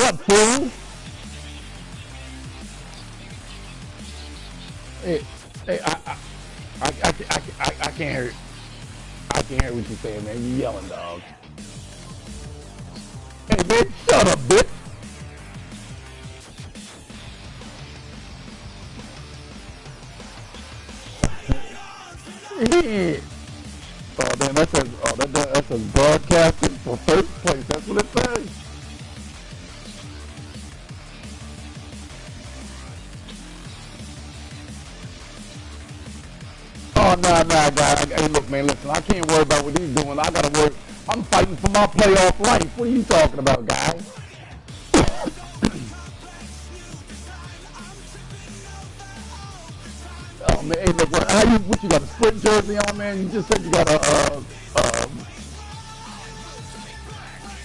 up, fool? Hey, hey, I can't hear it. I can't hear what you're saying, man. You yelling, dog. Hey, man, shut up, bitch. Yeah. Oh, man, that says broadcasting for first place. That's what it says. Oh, nah, guys. Hey, look, man, listen, I can't worry about what he's doing. I gotta worry. I'm fighting for my playoff life. What are you talking about, guys? Oh, man, hey, look, what you got, a split jersey on, man? You just said you got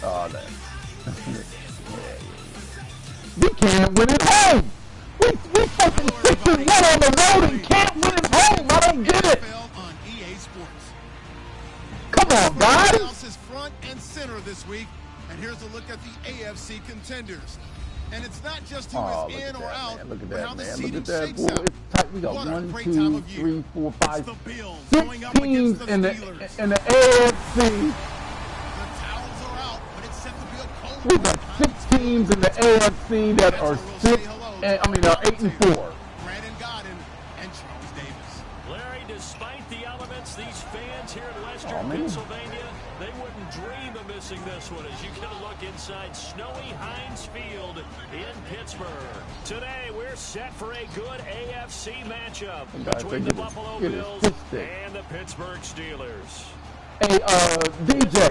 oh, that. We can't win at home. We fucking 6-1 on the road and can't win at home. I don't get it. Come on, guys. Is front and center this week, and here's a look at the AFC contenders. And it's not just who is in or out, but how the seeding shakes out. It's tight. We got 1, 2, 3, 4, 5, 6 teams in the AFC. The towels are out, but it's set to be a cold. We got 6 teams in the AFC that are 8-4. Brandon Gaudin and Charles Davis. Larry, despite the elements, these fans here in Western Pennsylvania, they wouldn't dream of missing this one as you get a look inside snowy Heinz Field in Pittsburgh. Today, we're set for a good AFC matchup between the Buffalo Bills and the Pittsburgh Steelers. Hey, DJ,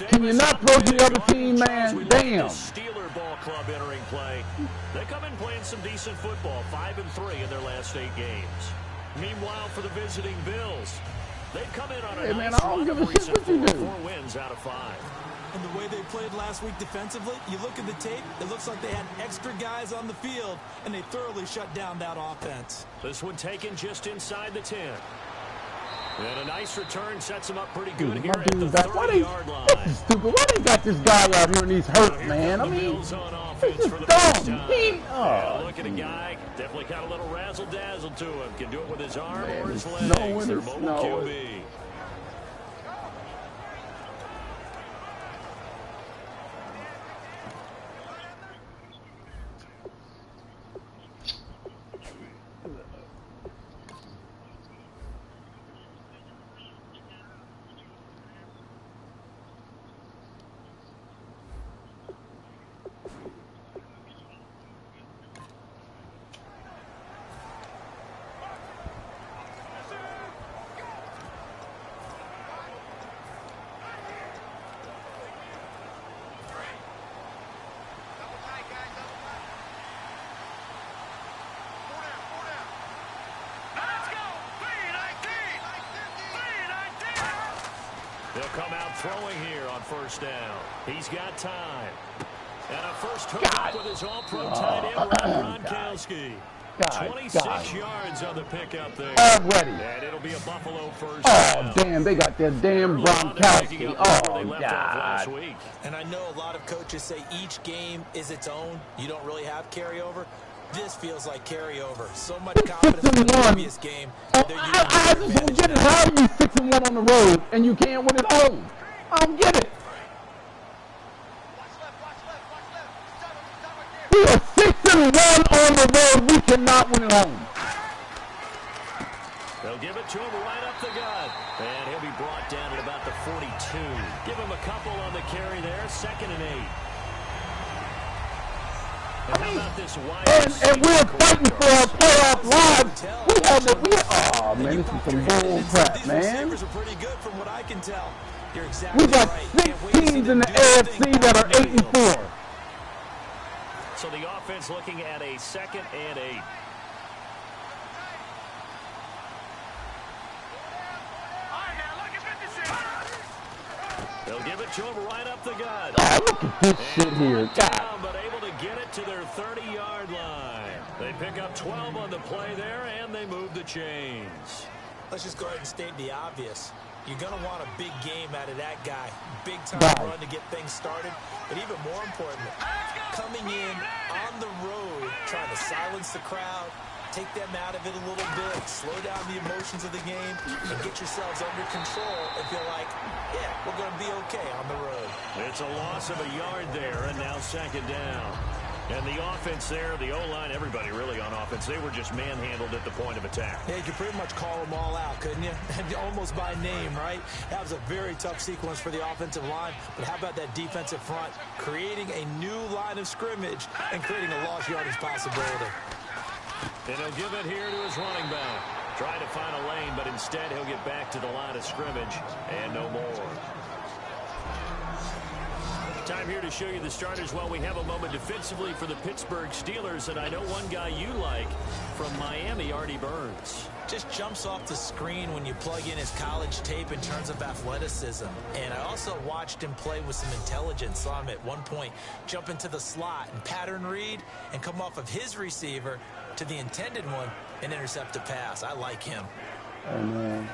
can you not throw to the other team, man? Damn. Steeler ball club entering play. They come in playing some decent football, 5-3 in their last 8 games. Meanwhile, for the visiting Bills, they've come in on a nice run of recent 4 wins out of 5. And the way they played last week defensively, you look at the tape, it looks like they had extra guys on the field, and they thoroughly shut down that offense. This one taken just inside the 10. And a nice return sets him up pretty good here at the 30-yard line. This is stupid. Why they got this guy out here and he's hurt, man? I mean, it's just dumb. Look at a guy, definitely got a little razzle-dazzle to him. Can do it with his arm or his legs. Their mobile QB. They'll come out throwing here on first down. He's got time. And a first hook with his all-pro tight end, Rob Gronkowski. 26 yards on the pickup there. Already. And it'll be a Buffalo first down. Oh, damn, they got their damn Gronkowski. Oh, God. And I know a lot of coaches say each game is its own. You don't really have carryover. This feels like carryover. So much confidence in the previous game. I just don't get it. How are you 6-1 on the road and you can't win at home? I don't get it. We are 6-1 on the road. We cannot win at home. They'll give it to him right up the gut. And he'll be brought down at about the 42. Give him a couple on the carry there. 2nd and 8. And we're fighting for our playoff lives. Oh man, this is some bull crap, man. We got 6 teams in the AFC that are 8-4. So the offense looking at a 2nd and 8. They'll give it to him right up the gut. Oh, look at this shit here. God. But able to get it to their 30-yard line. They pick up 12 on the play there, and they move the chains. Let's just go ahead and state the obvious. You're going to want a big game out of that guy. Big time run to get things started. But even more importantly, coming in on the road, trying to silence the crowd, take them out of it a little bit, slow down the emotions of the game, and get yourselves under control and feel like, yeah, we're going to be okay on the road. It's a loss of a yard there, and now second down. And the offense there, the O-line, everybody really on offense, they were just manhandled at the point of attack. Yeah, you could pretty much call them all out, couldn't you? Almost by name, right? That was a very tough sequence for the offensive line. But how about that defensive front creating a new line of scrimmage and creating a lost yardage possibility? And he'll give it here to his running back. Trying to find a lane, but instead he'll get back to the line of scrimmage and no more. Time here to show you the starters while we have a moment defensively for the Pittsburgh Steelers. And I know one guy you like from Miami, Artie Burns. Just jumps off the screen when you plug in his college tape in terms of athleticism. And I also watched him play with some intelligence. Saw him at one point jump into the slot and pattern read and come off of his receiver to the intended one and intercept a pass. I like him. Hey, man.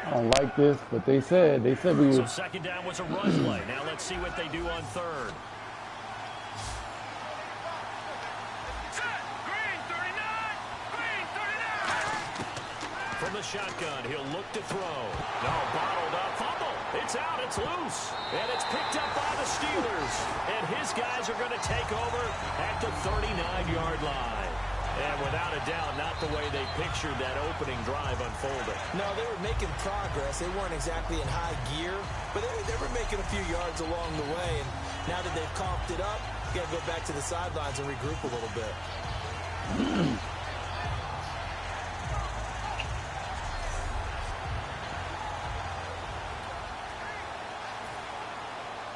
I don't like this, but they said we would. So second down was a run play. Now let's see what they do on third. From the shotgun, he'll look to throw. No, bottled up, fumble. It's out, it's loose. And it's picked up by the Steelers. And his guys are going to take over at the 39-yard line. And without a doubt, not the way they pictured that opening drive unfolding. No, they were making progress. They weren't exactly in high gear, but they were making a few yards along the way. And now that they've coughed it up, you got to go back to the sidelines and regroup a little bit.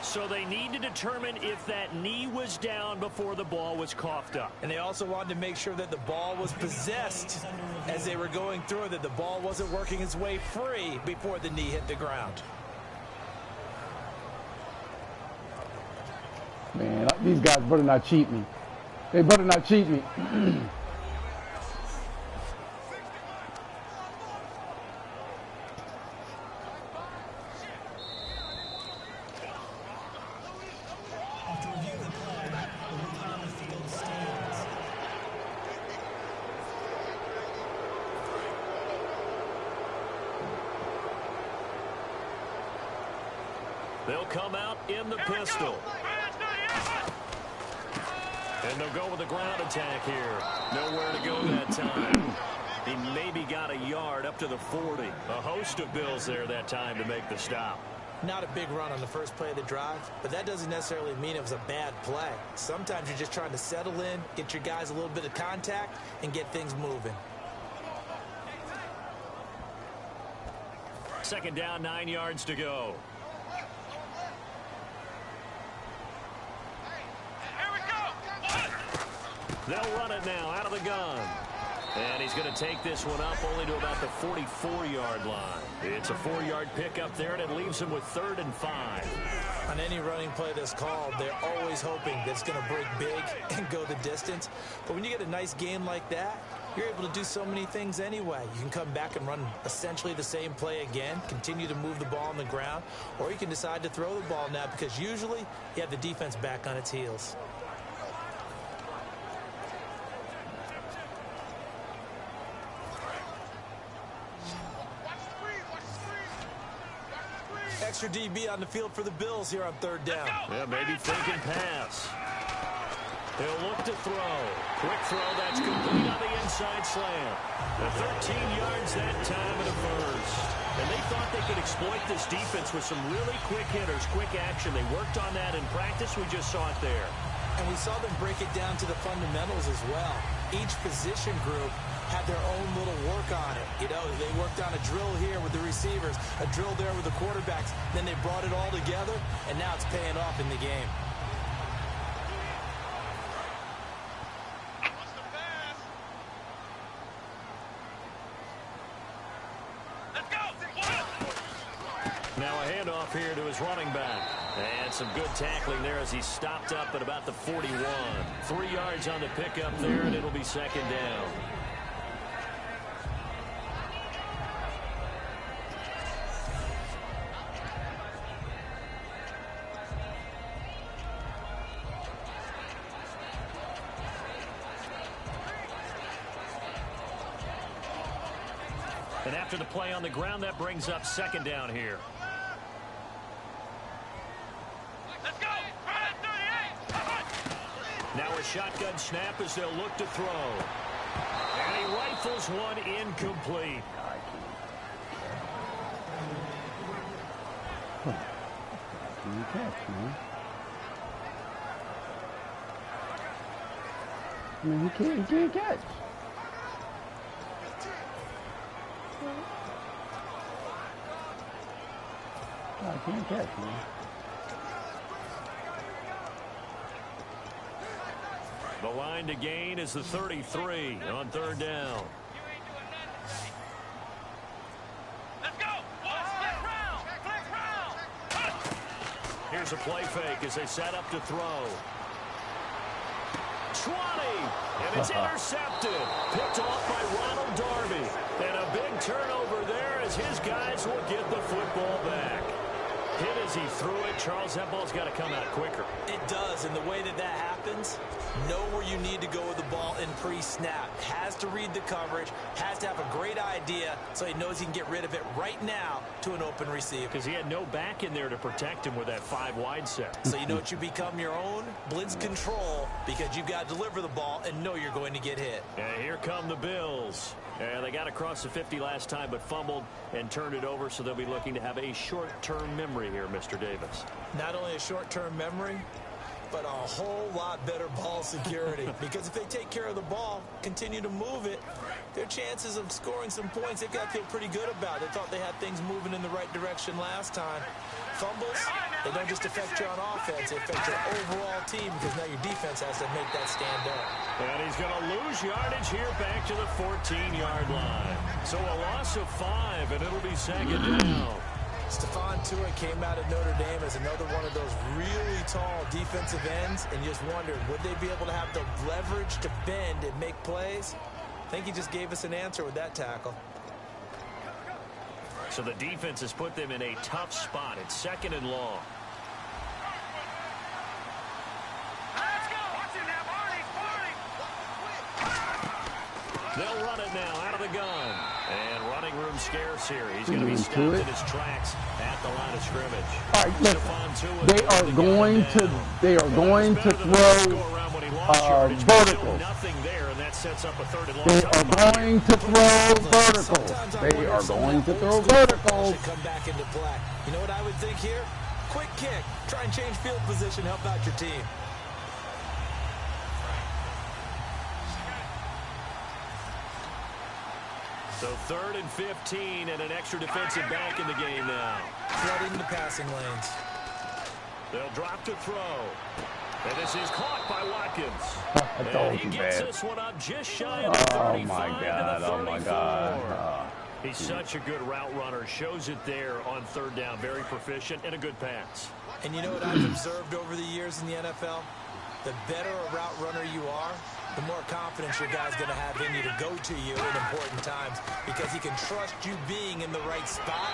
So they need to determine if that knee was down before the ball was coughed up. And they also wanted to make sure that the ball was possessed as they were going through, that the ball wasn't working its way free before the knee hit the ground. Man, these guys better not cheat me. They better not cheat me. They'll come out in the pistol. And they'll go with a ground attack here. Nowhere to go that time. He maybe got a yard up to the 40. A host of Bills there that time to make the stop. Not a big run on the first play of the drive, but that doesn't necessarily mean it was a bad play. Sometimes you're just trying to settle in, get your guys a little bit of contact, and get things moving. Second down, 9 yards to go. They'll run it now out of the gun. And he's going to take this one up only to about the 44-yard line. It's a 4-yard pickup there, and it leaves him with 3rd and 5. On any running play that's called, they're always hoping that it's going to break big and go the distance. But when you get a nice game like that, you're able to do so many things anyway. You can come back and run essentially the same play again, continue to move the ball on the ground, or you can decide to throw the ball now because usually you have the defense back on its heels. Extra DB on the field for the Bills here on 3rd down. Yeah, maybe thinking pass. He'll look to throw. Quick throw, that's complete on the inside slant. The 13 yards that time in a first. And they thought they could exploit this defense with some really quick hitters, quick action. They worked on that in practice. We just saw it there. And we saw them break it down to the fundamentals as well. Each position group had their own little work on it. You know, they worked on a drill here with the receivers, a drill there with the quarterbacks. Then they brought it all together, and now it's paying off in the game. Now a handoff here to his running back. And some good tackling there as he stopped up at about the 41. 3 yards on the pickup there, and it'll be second down. And after the play on the ground, that brings up second down here. Let's go. Now a shotgun snap as they'll look to throw. And he rifles one incomplete. You catch, man. I mean, he can't catch. I can't catch, man. The line to gain is the 33 on third down. Let's go. Here's a play fake as they set up to throw. 20, and it's intercepted. Picked off by Ronald Darby. And a big turnover there as his guys will get the football back. Hit as he threw it. Charles, that ball's got to come out quicker. It does, and the way that happens, know where you need to go with the ball in pre-snap. Has to read the coverage, has to have a great idea so he knows he can get rid of it right now to an open receiver. Because he had no back in there to protect him with that 5-wide set. So you know what you become your own? Blitz control, because you've got to deliver the ball and know you're going to get hit. And here come the Bills. And they got across the 50 last time but fumbled and turned it over, so they'll be looking to have a short-term memory here, Mr. Davis. Not only a short-term memory, but a whole lot better ball security. Because if they take care of the ball, continue to move it, their chances of scoring some points, they've got to feel pretty good about. They thought they had things moving in the right direction last time. Fumbles, they don't just affect you on offense, they affect your overall team because now your defense has to make that stand up. And he's going to lose yardage here back to the 14-yard line. So a loss of 5, and it'll be second down. Stephon Tuitt came out of Notre Dame as another one of those really tall defensive ends, and you just wondered, would they be able to have the leverage to bend and make plays? I think he just gave us an answer with that tackle. So the defense has put them in a tough spot. It's second and long. Let's go. Watch it now, Barney. They'll run it now out of the gun. And running room scarce here. He's going to be stopped in his tracks at the line of scrimmage. All right, look, they are going to throw verticals. Nothing there, and that sets up a third and long. They are going to throw verticals. They are going to throw verticals. Come back into play. You know what I would think here? Quick kick. Try and change field position. Help out your team. So 3rd and 15 and an extra defensive back in the game now. Flooding the passing lanes. They'll drop to throw. And this is caught by Watkins. I told he you, gets man. this one up just shy of the 35 Oh, my God. to the 34. Oh, my God. He's such a good route runner. Shows it there on third down. Very proficient and a good pass. And you know what I've observed over the years in the NFL? The better a route runner you are, the more confidence your guy's going to have in you to go to you in important times because he can trust you being in the right spot,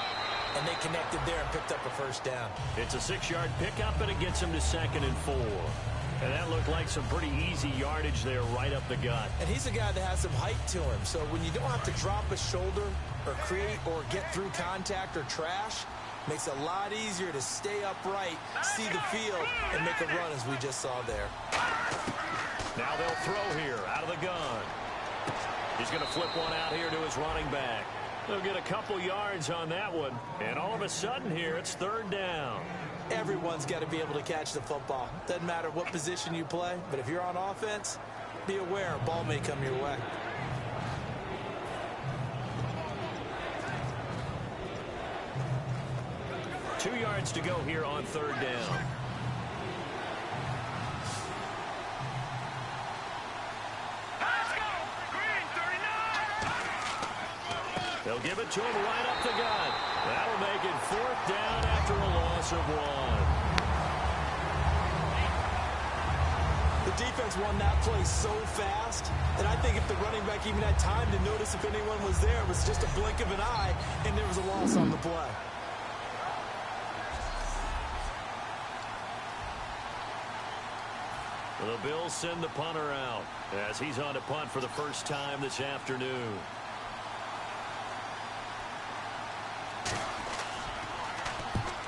and they connected there and picked up a first down. It's a 6-yard pickup, and it gets him to 2nd and 4. And that looked like some pretty easy yardage there right up the gut. And he's a guy that has some height to him, so when you don't have to drop a shoulder or create or get through contact or trash, makes it a lot easier to stay upright, see the field, and make a run as we just saw there. Now they'll throw here out of the gun. He's going to flip one out here to his running back. They'll get a couple yards on that one. And all of a sudden here, it's 3rd down. Everyone's got to be able to catch the football. Doesn't matter what position you play, but if you're on offense, be aware a ball may come your way. Two yards to go here on 3rd down. They'll give it to him right up the gut. That'll make it 4th down after a loss of 1. The defense won that play so fast that I think if the running back even had time to notice if anyone was there, it was just a blink of an eye, and there was a loss on the play. The Bills send the punter out as he's on to punt for the first time this afternoon.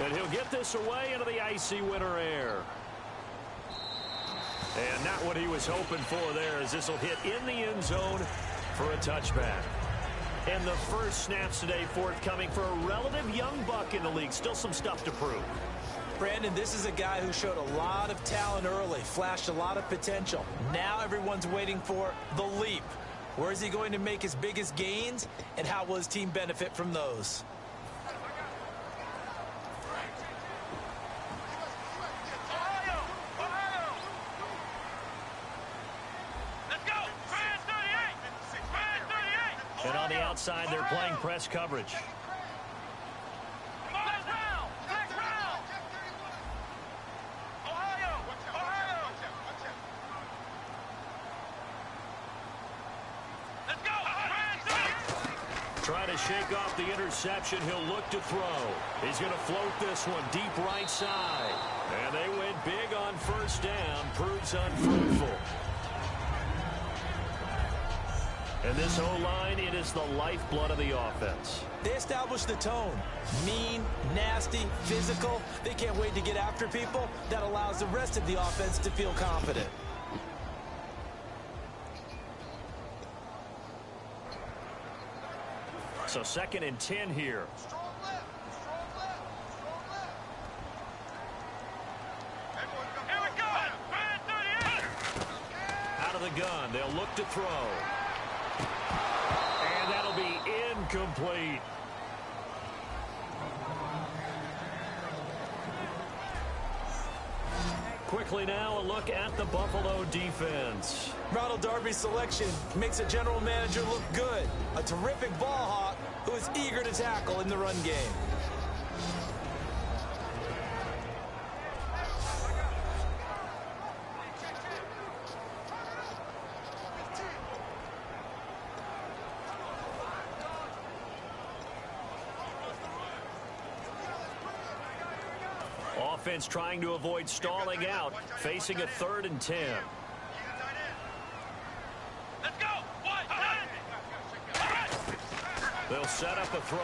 And he'll get this away into the icy winter air. And not what he was hoping for there, as this will hit in the end zone for a touchback. And the first snaps today forthcoming for a relative young buck in the league. Still some stuff to prove. Brandon, this is a guy who showed a lot of talent early, flashed a lot of potential. Now everyone's waiting for the leap. Where is he going to make his biggest gains, and how will his team benefit from those? And on the outside, they're playing press coverage. Trying to shake off the interception. He'll look to throw. He's going to float this one deep right side. And they went big on first down. Proves unfruitful. And this O-line, it is the lifeblood of the offense. They established the tone. Mean, nasty, physical. They can't wait to get after people. That allows the rest of the offense to feel confident. So 2nd and 10 here. Out of the gun, they'll look to throw. And that'll be incomplete. Quickly now, a look at the Buffalo defense. Ronald Darby's selection makes a general manager look good. A terrific ball hawk who is eager to tackle in the run game. Offense trying to avoid stalling out, facing a 3rd and 10. Let's go. They'll set up a throw.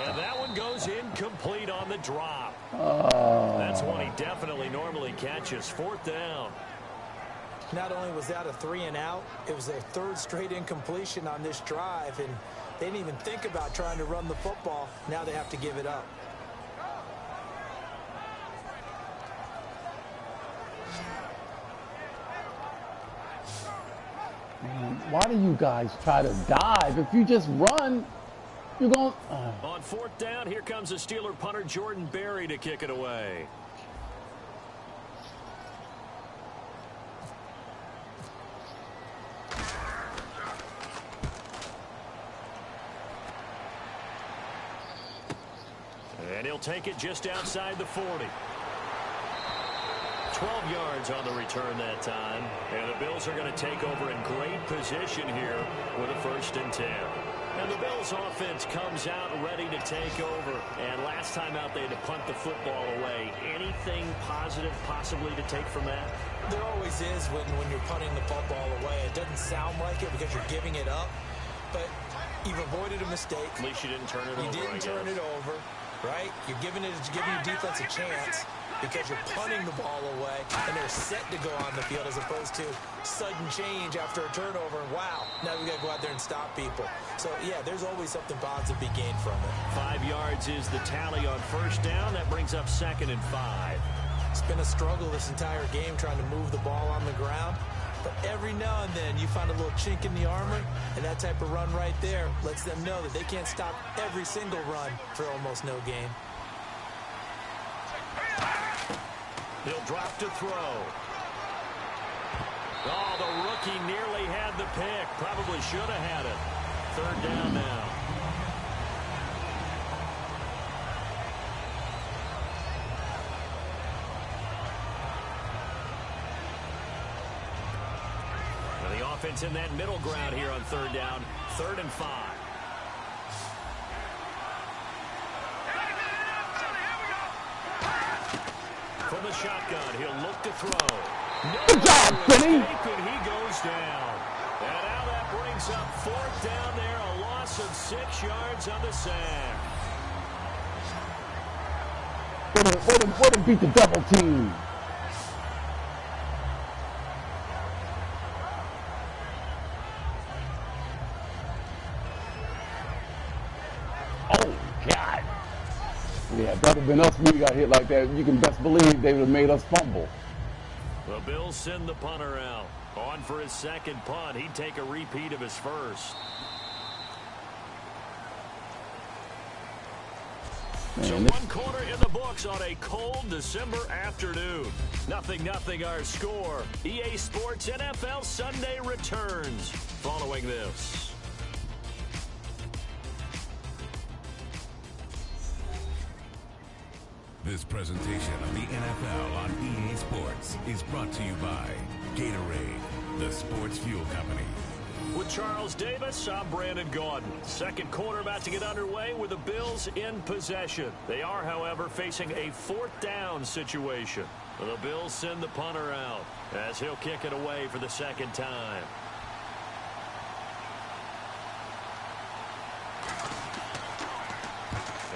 And that one goes incomplete on the drop. That's one he definitely normally catches. 4th down. Not only was that a 3 and out, it was their 3rd straight incompletion on this drive, and they didn't even think about trying to run the football. Now they have to give it up. Why do you guys try to dive? If you just run, you're going... On 4th down, here comes the Steeler punter Jordan Berry to kick it away. And he'll take it just outside the 40. 12 yards on the return that time. And the Bills are going to take over in great position here with a 1st and 10. And the Bills offense comes out ready to take over. And last time out, they had to punt the football away. Anything positive possibly to take from that? There always is when you're punting the football away. It doesn't sound like it because you're giving it up. But you've avoided a mistake. At least you didn't turn it over. You didn't turn it over. Right? You're giving your defense a chance because you're punting the ball away, and they're set to go on the field as opposed to sudden change after a turnover. And wow, now we got to go out there and stop people. So, yeah, there's always something positive to be gained from it. 5 yards is the tally on first down. That brings up 2nd and 5. It's been a struggle this entire game trying to move the ball on the ground. But every now and then you find a little chink in the armor, and that type of run right there lets them know that they can't stop every single run for almost no gain. He'll drop to throw. Oh, the rookie nearly had the pick. Probably should have had it. 3rd down now. Offense in that middle ground here on 3rd down. 3rd and 5. From the shotgun, he'll look to throw. Good job, Benny. And he goes down. And now that brings up 4th down there, a loss of 6 yards on the sack. Way to beat the double team. Oh, God. Yeah, if that would have been us, we got hit like that. You can best believe they would have made us fumble. The Bills send the punter out. On for his second punt. He'd take a repeat of his first. So 1/4 in the books on a cold December afternoon. 0-0 our score. EA Sports NFL Sunday returns following this. This presentation of the NFL on EA Sports is brought to you by Gatorade, the sports fuel company. With Charles Davis, I'm Brandon Gaudin. Second quarter about to get underway with the Bills in possession. They are, however, facing a 4th down situation. The Bills send the punter out as he'll kick it away for the second time.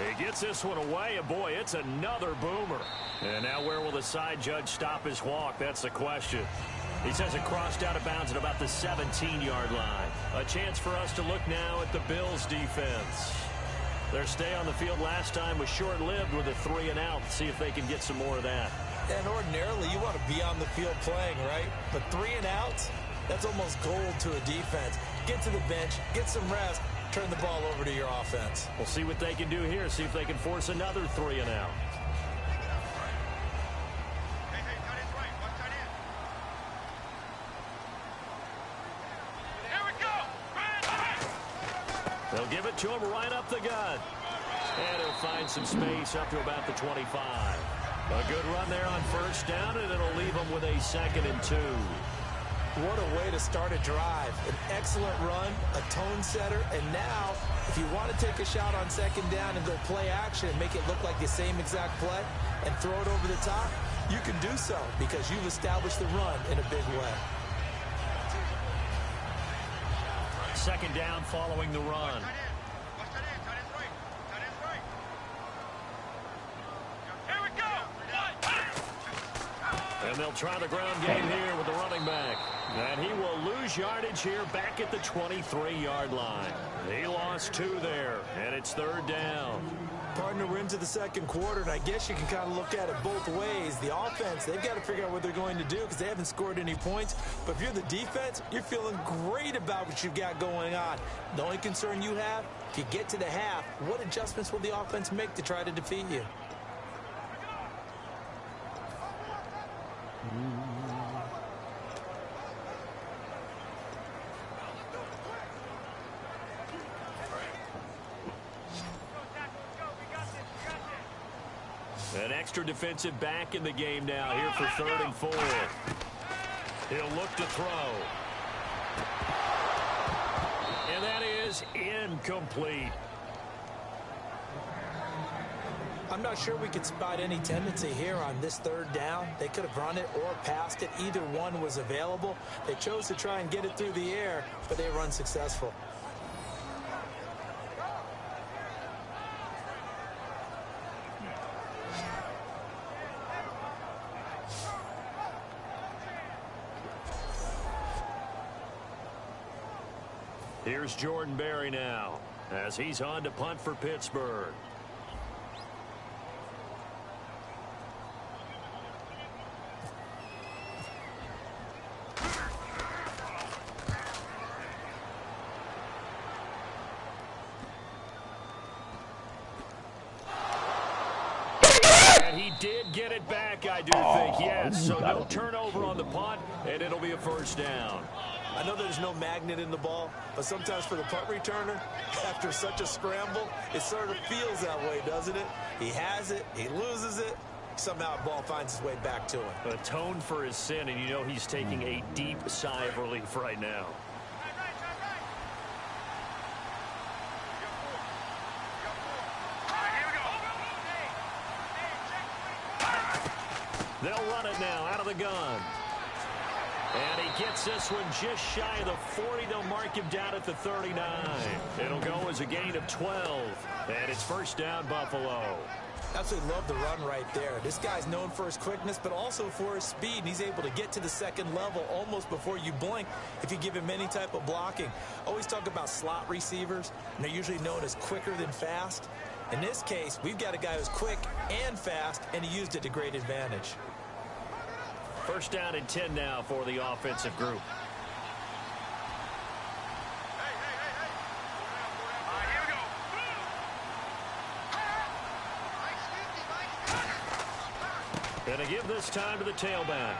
He gets this one away, and boy, it's another boomer. And now where will the side judge stop his walk? That's the question. He says it crossed out of bounds at about the 17-yard line. A chance for us to look now at the Bills' defense. Their stay on the field last time was short-lived with a 3-and-out. See if they can get some more of that. And ordinarily, you want to be on the field playing, right? But 3-and-outs, that's almost gold to a defense. Get to the bench, get some rest, turn the ball over to your offense. We'll see what they can do here. See if they can force another 3-and-out. They'll give it to him right up the gut. And he'll find some space up to about the 25. A good run there on first down, and it'll leave him with a 2nd and 2. What a way to start a drive. An excellent run, a tone setter, and now, if you want to take a shot on second down and go play action and make it look like the same exact play and throw it over the top, you can do so because you've established the run in a big way. Second down following the run. And they'll try the ground game here with the running back. And he will lose yardage here back at the 23-yard line. He lost 2 there, and it's 3rd down. Partner, we're into the second quarter, and I guess you can kind of look at it both ways. The offense, they've got to figure out what they're going to do because they haven't scored any points. But if you're the defense, you're feeling great about what you've got going on. The only concern you have, if you get to the half, what adjustments will the offense make to try to defeat you? An extra defensive back in the game now here for 3rd and 4. He'll look to throw. And that is incomplete. I'm not sure we could spot any tendency here on this 3rd down. They could have run it or passed it. Either one was available. They chose to try and get it through the air, but they were unsuccessful. Here's Jordan Berry now as he's on to punt for Pittsburgh. And he did get it back, I do think, yes. So no turnover on the punt, and it'll be a 1st down. I know there's no magnet in the ball, but sometimes for the punt returner, after such a scramble, it sort of feels that way, doesn't it? He has it, he loses it, somehow the ball finds its way back to him. Atoned for his sin, and you know he's taking a deep sigh of relief right now. They'll run it now out of the gun. And he gets this one just shy of the 40. They'll mark him down at the 39. It'll go as a gain of 12. And it's first down, Buffalo. Absolutely love the run right there. This guy's known for his quickness, but also for his speed. And he's able to get to the second level almost before you blink if you give him any type of blocking. Always talk about slot receivers, and they're usually known as quicker than fast. In this case, we've got a guy who's quick and fast, and he used it to great advantage. First down and 10 now for the offensive group. And to give this time to the tailback.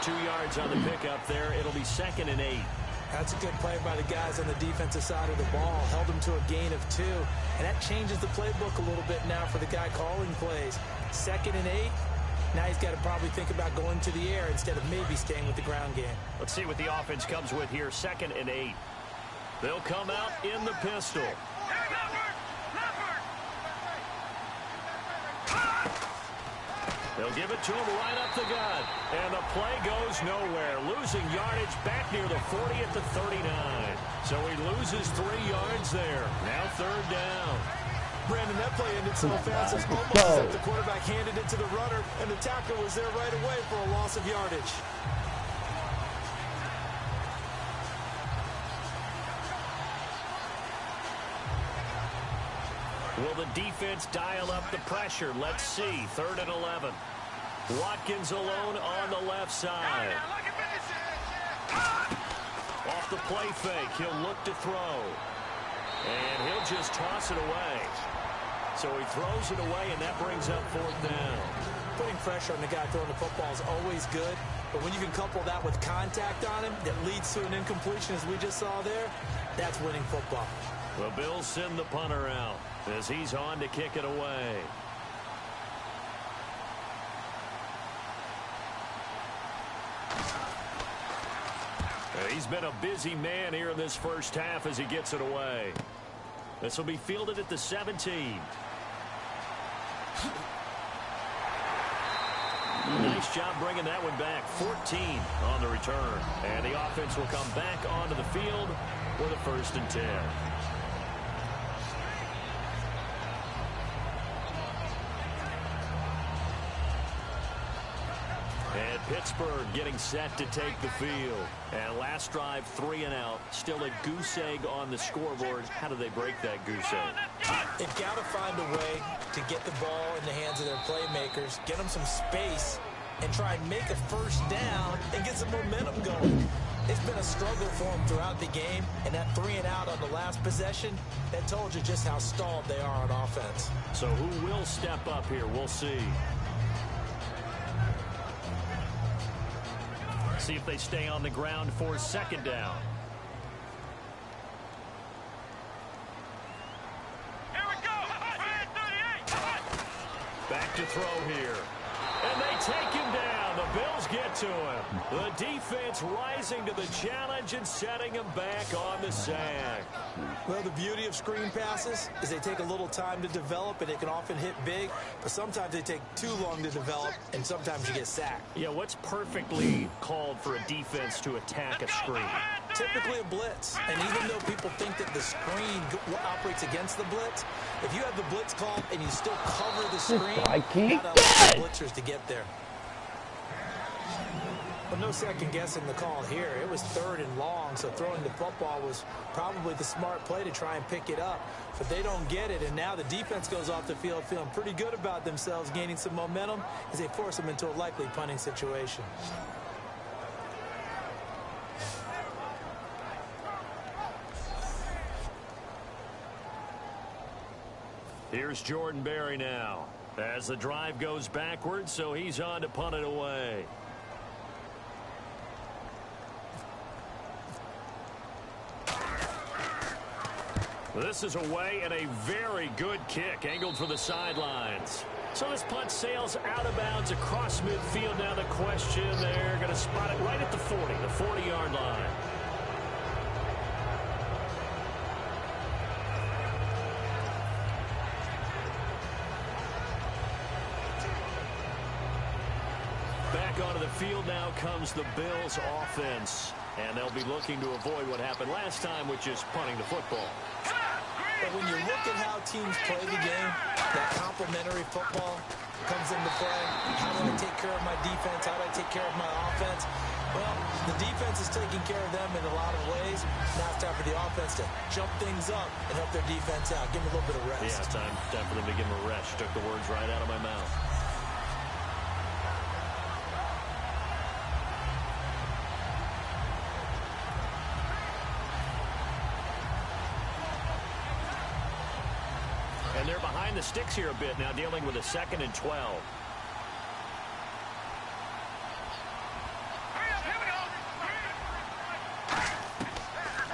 2 yards on the pickup there. It'll be 2nd and 8. That's a good play by the guys on the defensive side of the ball. Held them to a gain of 2. And that changes the playbook a little bit now for the guy calling plays. 2nd and 8. Now he's got to probably think about going to the air instead of maybe staying with the ground game. Let's see what the offense comes with here. 2nd and 8. They'll come out in the pistol. They'll give it to him right up the gut. And the play goes nowhere. Losing yardage back near the 40 at the 39. So he loses 3 yards there. Now 3rd down. Brandon, that play ended so fast, it's almost as if the quarterback handed it to the runner, and the tackler was there right away for a loss of yardage. Will the defense dial up the pressure? Let's see. 3rd and 11. Watkins alone on the left side. Off the play fake. He'll look to throw. And he'll just toss it away. So he throws it away, and that brings up 4th down. Putting pressure on the guy throwing the football is always good, but when you can couple that with contact on him that leads to an incompletion, as we just saw there, that's winning football. The Bills send the punter out as he's on to kick it away. He's been a busy man here in this first half as he gets it away. This will be fielded at the 17. Nice job bringing that one back. 14 on the return. And the offense will come back onto the field with a 1st and 10. And Pittsburgh getting set to take the field. And last drive, 3 and out. Still a goose egg on the scoreboard. How do they break that goose egg? They've got to find a way to get the ball in the hands of their playmakers, get them some space, and try and make a 1st down and get some momentum going. It's been a struggle for them throughout the game, and that 3 and out on the last possession, that told you just how stalled they are on offense. So who will step up here? We'll see. See if they stay on the ground for 2nd down. Here we go. 38. Back to throw here. And they take him down. The Bills get to him. The defense rising to the challenge and setting him back on the sack. Well, the beauty of screen passes is they take a little time to develop, and they can often hit big, but sometimes they take too long to develop, and sometimes you get sacked. Yeah, what's perfectly called for a defense to attack a screen? Typically a blitz, and even though people think that the screen operates against the blitz, if you have the blitz called and you still cover the screen, I can't that get allows blitzers to get there. But no second guessing the call here. It was 3rd and long, so throwing the football was probably the smart play to try and pick it up. But they don't get it, and now the defense goes off the field feeling pretty good about themselves, gaining some momentum as they force them into a likely punting situation. Here's Jordan Berry now as the drive goes backwards, so he's on to punt it away. This is away and a very good kick angled for the sidelines. So this punt sails out of bounds across midfield. Now the question, they're going to spot it right at the 40, the 40-yard line. Back onto the field now comes the Bills offense. And they'll be looking to avoid what happened last time, which is punting the football. But when you look at how teams play the game, that complementary football comes into play. How do I take care of my defense? How do I take care of my offense? Well, the defense is taking care of them in a lot of ways. Now it's time for the offense to jump things up and help their defense out. Give them a little bit of rest. Yeah, time for them to give them a rest. Took the words right out of my mouth. And they're behind the sticks here a bit now, dealing with a 2nd and 12.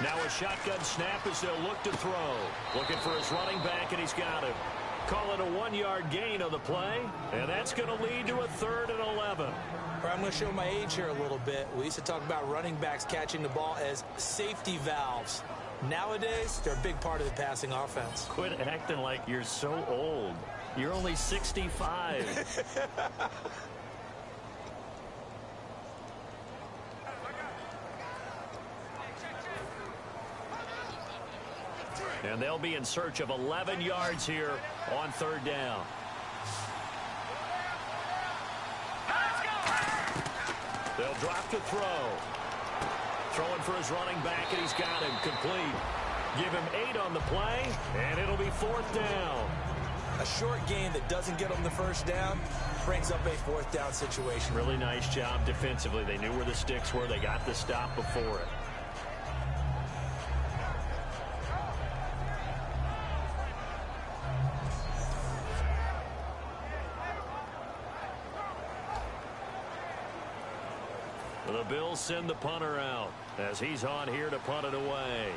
Now a shotgun snap as they'll look to throw. Looking for his running back, and he's got him. Call it a 1-yard gain on the play, and that's going to lead to a 3rd and 11. I'm going to show my age here a little bit. We used to talk about running backs catching the ball as safety valves. Nowadays, they're a big part of the passing offense. Quit acting like you're so old. You're only 65. And they'll be in search of 11 yards here on 3rd down. They'll drop to throw. Throwing for his running back, and he's got him complete. Give him 8 on the play, and it'll be 4th down. A short gain that doesn't get them the 1st down brings up a 4th down situation. Really nice job defensively. They knew where the sticks were. They got the stop before it. The Bills send the punter out as he's on here to punt it away.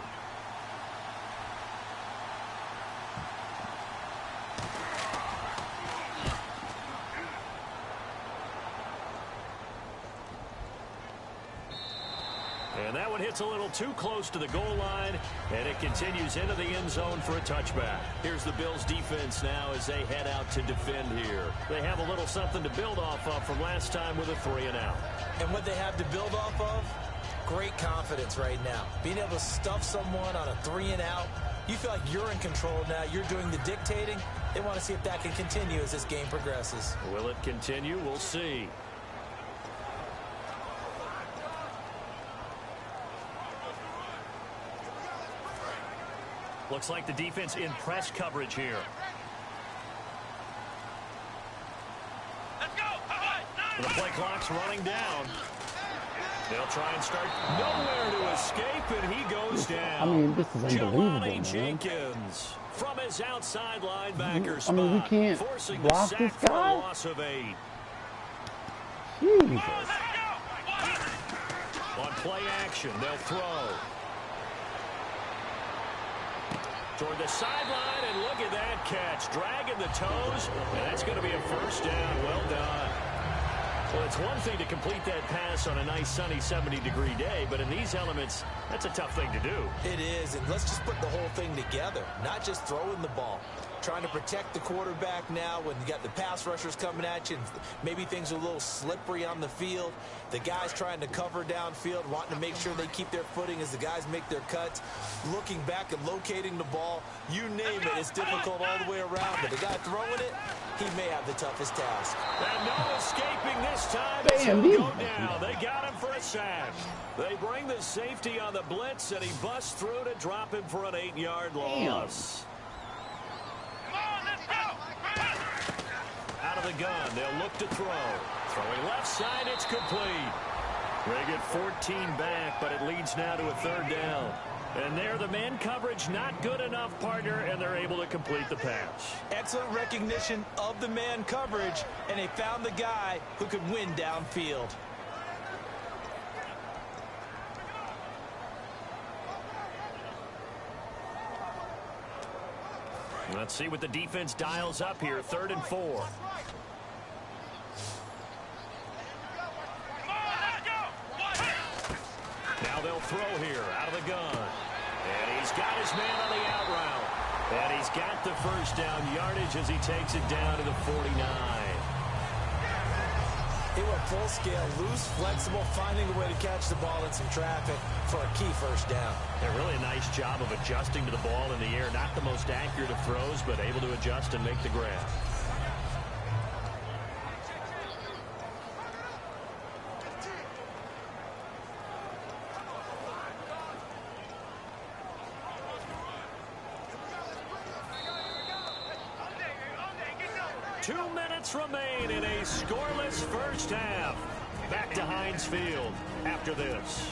And that one hits a little too close to the goal line, and it continues into the end zone for a touchback. Here's the Bills defense now as they head out to defend here. They have a little something to build off of from last time with a 3-and-out. And what they have to build off of? Great confidence right now. Being able to stuff someone on a 3-and-out. You feel like you're in control now. You're doing the dictating. They want to see if that can continue as this game progresses. Will it continue? We'll see. Looks like the defense in press coverage here. Let's go. The play clock's running down. They'll try and start. Nowhere to escape, and he goes down. I mean, this is unbelievable, man. Jenkins from his outside linebacker spot. I mean, we can't forcing block the this sack for guy? a loss of 8. Jesus. On play action, they'll throw. Toward the sideline, and look at that catch. Dragging the toes, and that's going to be a 1st down. Well done. Well, it's one thing to complete that pass on a nice sunny 70-degree day, but in these elements, that's a tough thing to do. It is, and let's just put the whole thing together, not just throwing the ball. Trying to protect the quarterback now when you got the pass rushers coming at you. And maybe things are a little slippery on the field. The guys trying to cover downfield, wanting to make sure they keep their footing as the guys make their cuts. Looking back and locating the ball, you name it, it's difficult all the way around. But the guy throwing it, he may have the toughest task. And no escaping this time. Damn, He'll go down. They got him for a sack. They bring the safety on the blitz, and he busts through to drop him for an 8-yard loss. Out of the gun, they'll look to throw. Throwing left side, it's complete. They get 14 back, but it leads now to a 3rd down. And there, the man coverage not good enough, partner, and they're able to complete the pass. Excellent recognition of the man coverage, and they found the guy who could win downfield. Let's see what the defense dials up here. 3rd and 4. Now they'll throw here out of the gun. And he's got his man on the out route. And he's got the 1st down yardage as he takes it down to the 49. He went full scale, loose, flexible, finding a way to catch the ball in some traffic for a key first down. Yeah, really a nice job of adjusting to the ball in the air. Not the most accurate of throws, but able to adjust and make the grab. Remain in a scoreless first half. Back to Heinz Field after this.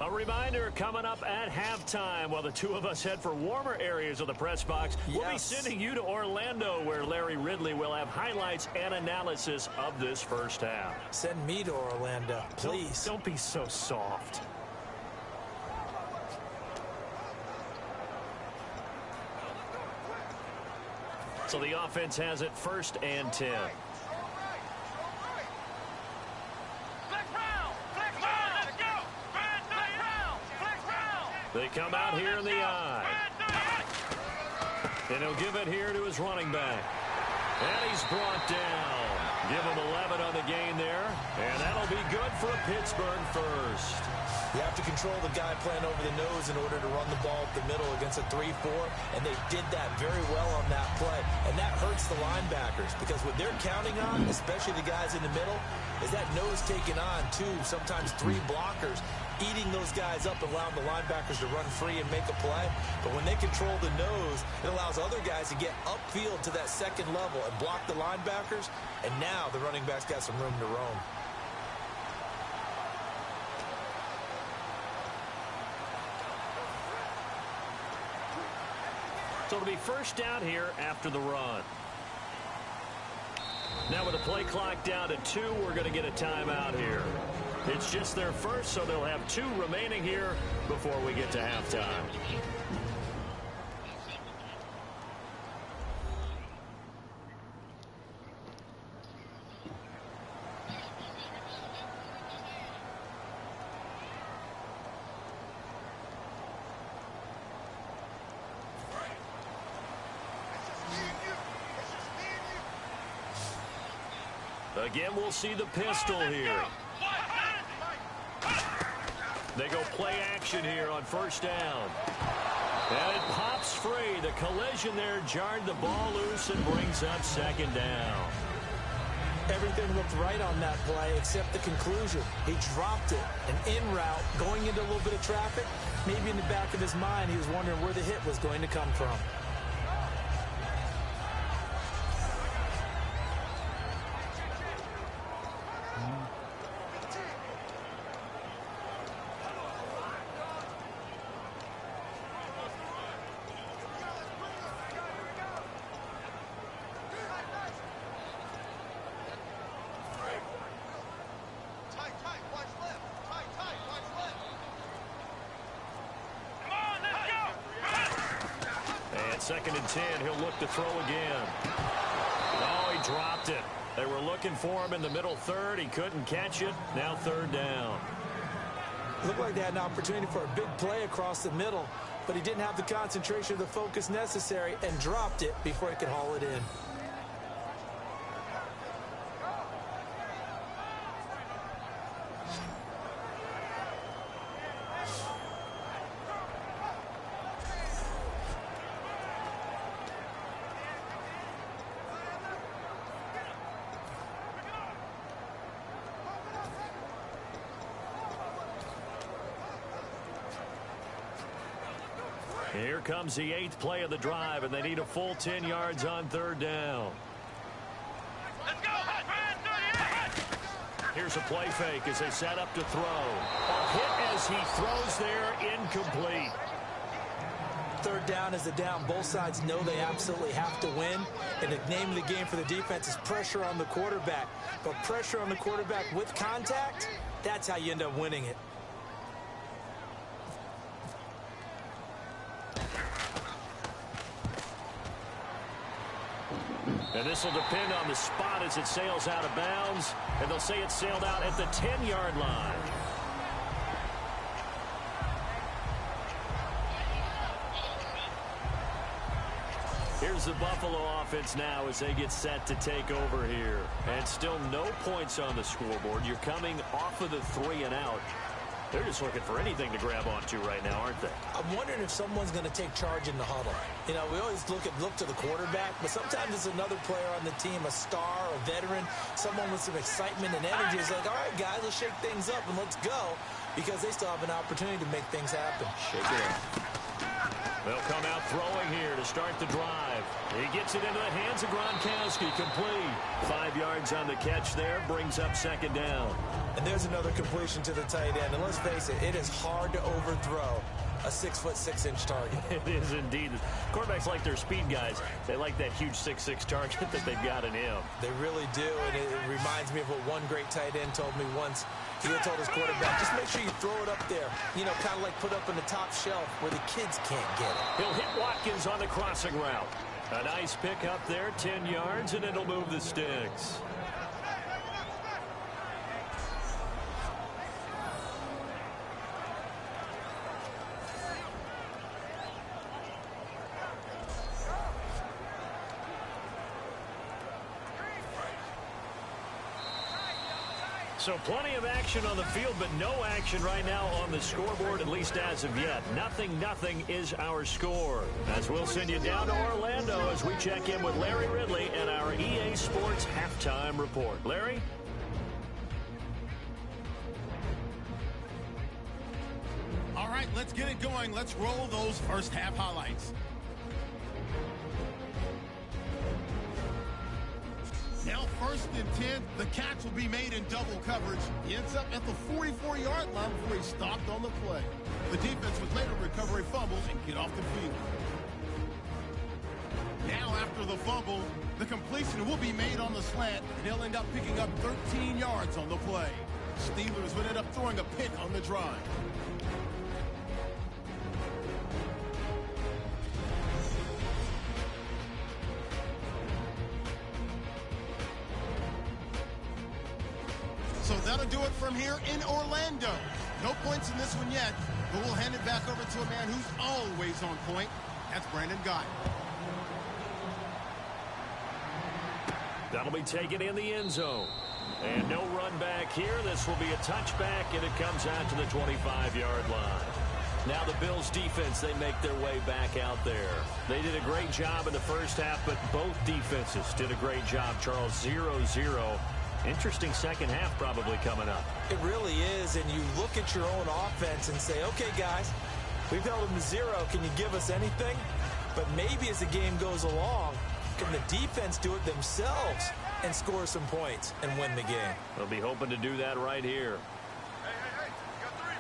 A reminder coming up at halftime while the two of us head for warmer areas of the press box. Yes. We'll be sending you to Orlando where Larry Ridley will have highlights and analysis of this first half. Send me to Orlando, please. Don't be so soft. So the offense has it 1st and 10. They come out here in the I. And he'll give it here to his running back. And he's brought down. Give him 11 on the gain there. And that'll be good for a Pittsburgh first. You have to control the guy playing over the nose in order to run the ball up the middle against a 3-4, and they did that very well on that play. And that hurts the linebackers because what they're counting on, especially the guys in the middle, is that nose taking on 2, sometimes 3 blockers, eating those guys up and allowing the linebackers to run free and make a play. But when they control the nose, it allows other guys to get upfield to that second level and block the linebackers, and now the running back's got some room to roam. So it'll be first down here after the run. Now with the play clock down to 2, we're going to get a timeout here. It's just their first, so they'll have 2 remaining here before we get to halftime. Again, we'll see the pistol here. They go play action here on first down. And it pops free. The collision there jarred the ball loose and brings up 2nd down. Everything looked right on that play except the conclusion. He dropped it, an in route, going into a little bit of traffic. Maybe in the back of his mind, he was wondering where the hit was going to come from. Second and 10, he'll look to throw again. Oh, he dropped it. They were looking for him in the middle third. He couldn't catch it. Now 3rd down. Looked like they had an opportunity for a big play across the middle, but he didn't have the concentration or the focus necessary and dropped it before he could haul it in. Here comes the 8th play of the drive, and they need a full 10 yards on 3rd down. Let's go! Here's a play fake as they set up to throw. A hit as he throws there, incomplete. 3rd down is the down. Both sides know they absolutely have to win, and the name of the game for the defense is pressure on the quarterback. But pressure on the quarterback with contact, that's how you end up winning it. And this will depend on the spot as it sails out of bounds. And they'll say it sailed out at the 10-yard line. Here's the Buffalo offense now as they get set to take over here. And still no points on the scoreboard. You're coming off of the 3 and out. They're just looking for anything to grab onto right now, aren't they? I'm wondering if someone's going to take charge in the huddle. You know, we always look to the quarterback, but sometimes it's another player on the team, a star, a veteran, someone with some excitement and energy. It's like, all right, guys, let's shake things up and let's go, because they still have an opportunity to make things happen. Shake it up. They'll come out throwing here to start the drive. He gets it into the hands of Gronkowski, complete. 5 yards on the catch there, brings up 2nd down. And there's another completion to the tight end. And let's face it is hard to overthrow a 6'6" target. It is indeed. Quarterbacks like their speed guys. They like that huge 6'6" target that they've got in him. They really do, and it reminds me of what one great tight end told me once. He had told his quarterback, just make sure you throw it up there. You know, kind of like put up on the top shelf where the kids can't get it. He'll hit Watkins on the crossing route. A nice pick up there, 10 yards, and it'll move the sticks. So plenty of action on the field, but no action right now on the scoreboard, at least as of yet. 0-0 is our score. As we'll send you down to Orlando as we check in with Larry Ridley and our EA Sports Halftime Report. Larry? All right, let's get it going. Let's roll those first half highlights. Now 1st and 10, the catch will be made in double coverage. He ends up at the 44-yard line before he stopped on the play. The defense would later recover a fumble and get off the field. Now after the fumble, the completion will be made on the slant, and they'll end up picking up 13 yards on the play. Steelers would end up throwing a pick on the drive. So that'll do it from here in Orlando. No points in this one yet, but we'll hand it back over to a man who's always on point. That's Brandon Guy. That'll be taken in the end zone. And no run back here. This will be a touchback, and it comes out to the 25-yard line. Now the Bills defense, they make their way back out there. They did a great job in the first half, but both defenses did a great job, Charles. 0-0. Interesting second half probably coming up. It really is, and you look at your own offense and say, okay, guys, we've held them to 0. Can you give us anything? But maybe as the game goes along, can the defense do it themselves and score some points and win the game? They'll be hoping to do that right here. Hey, got three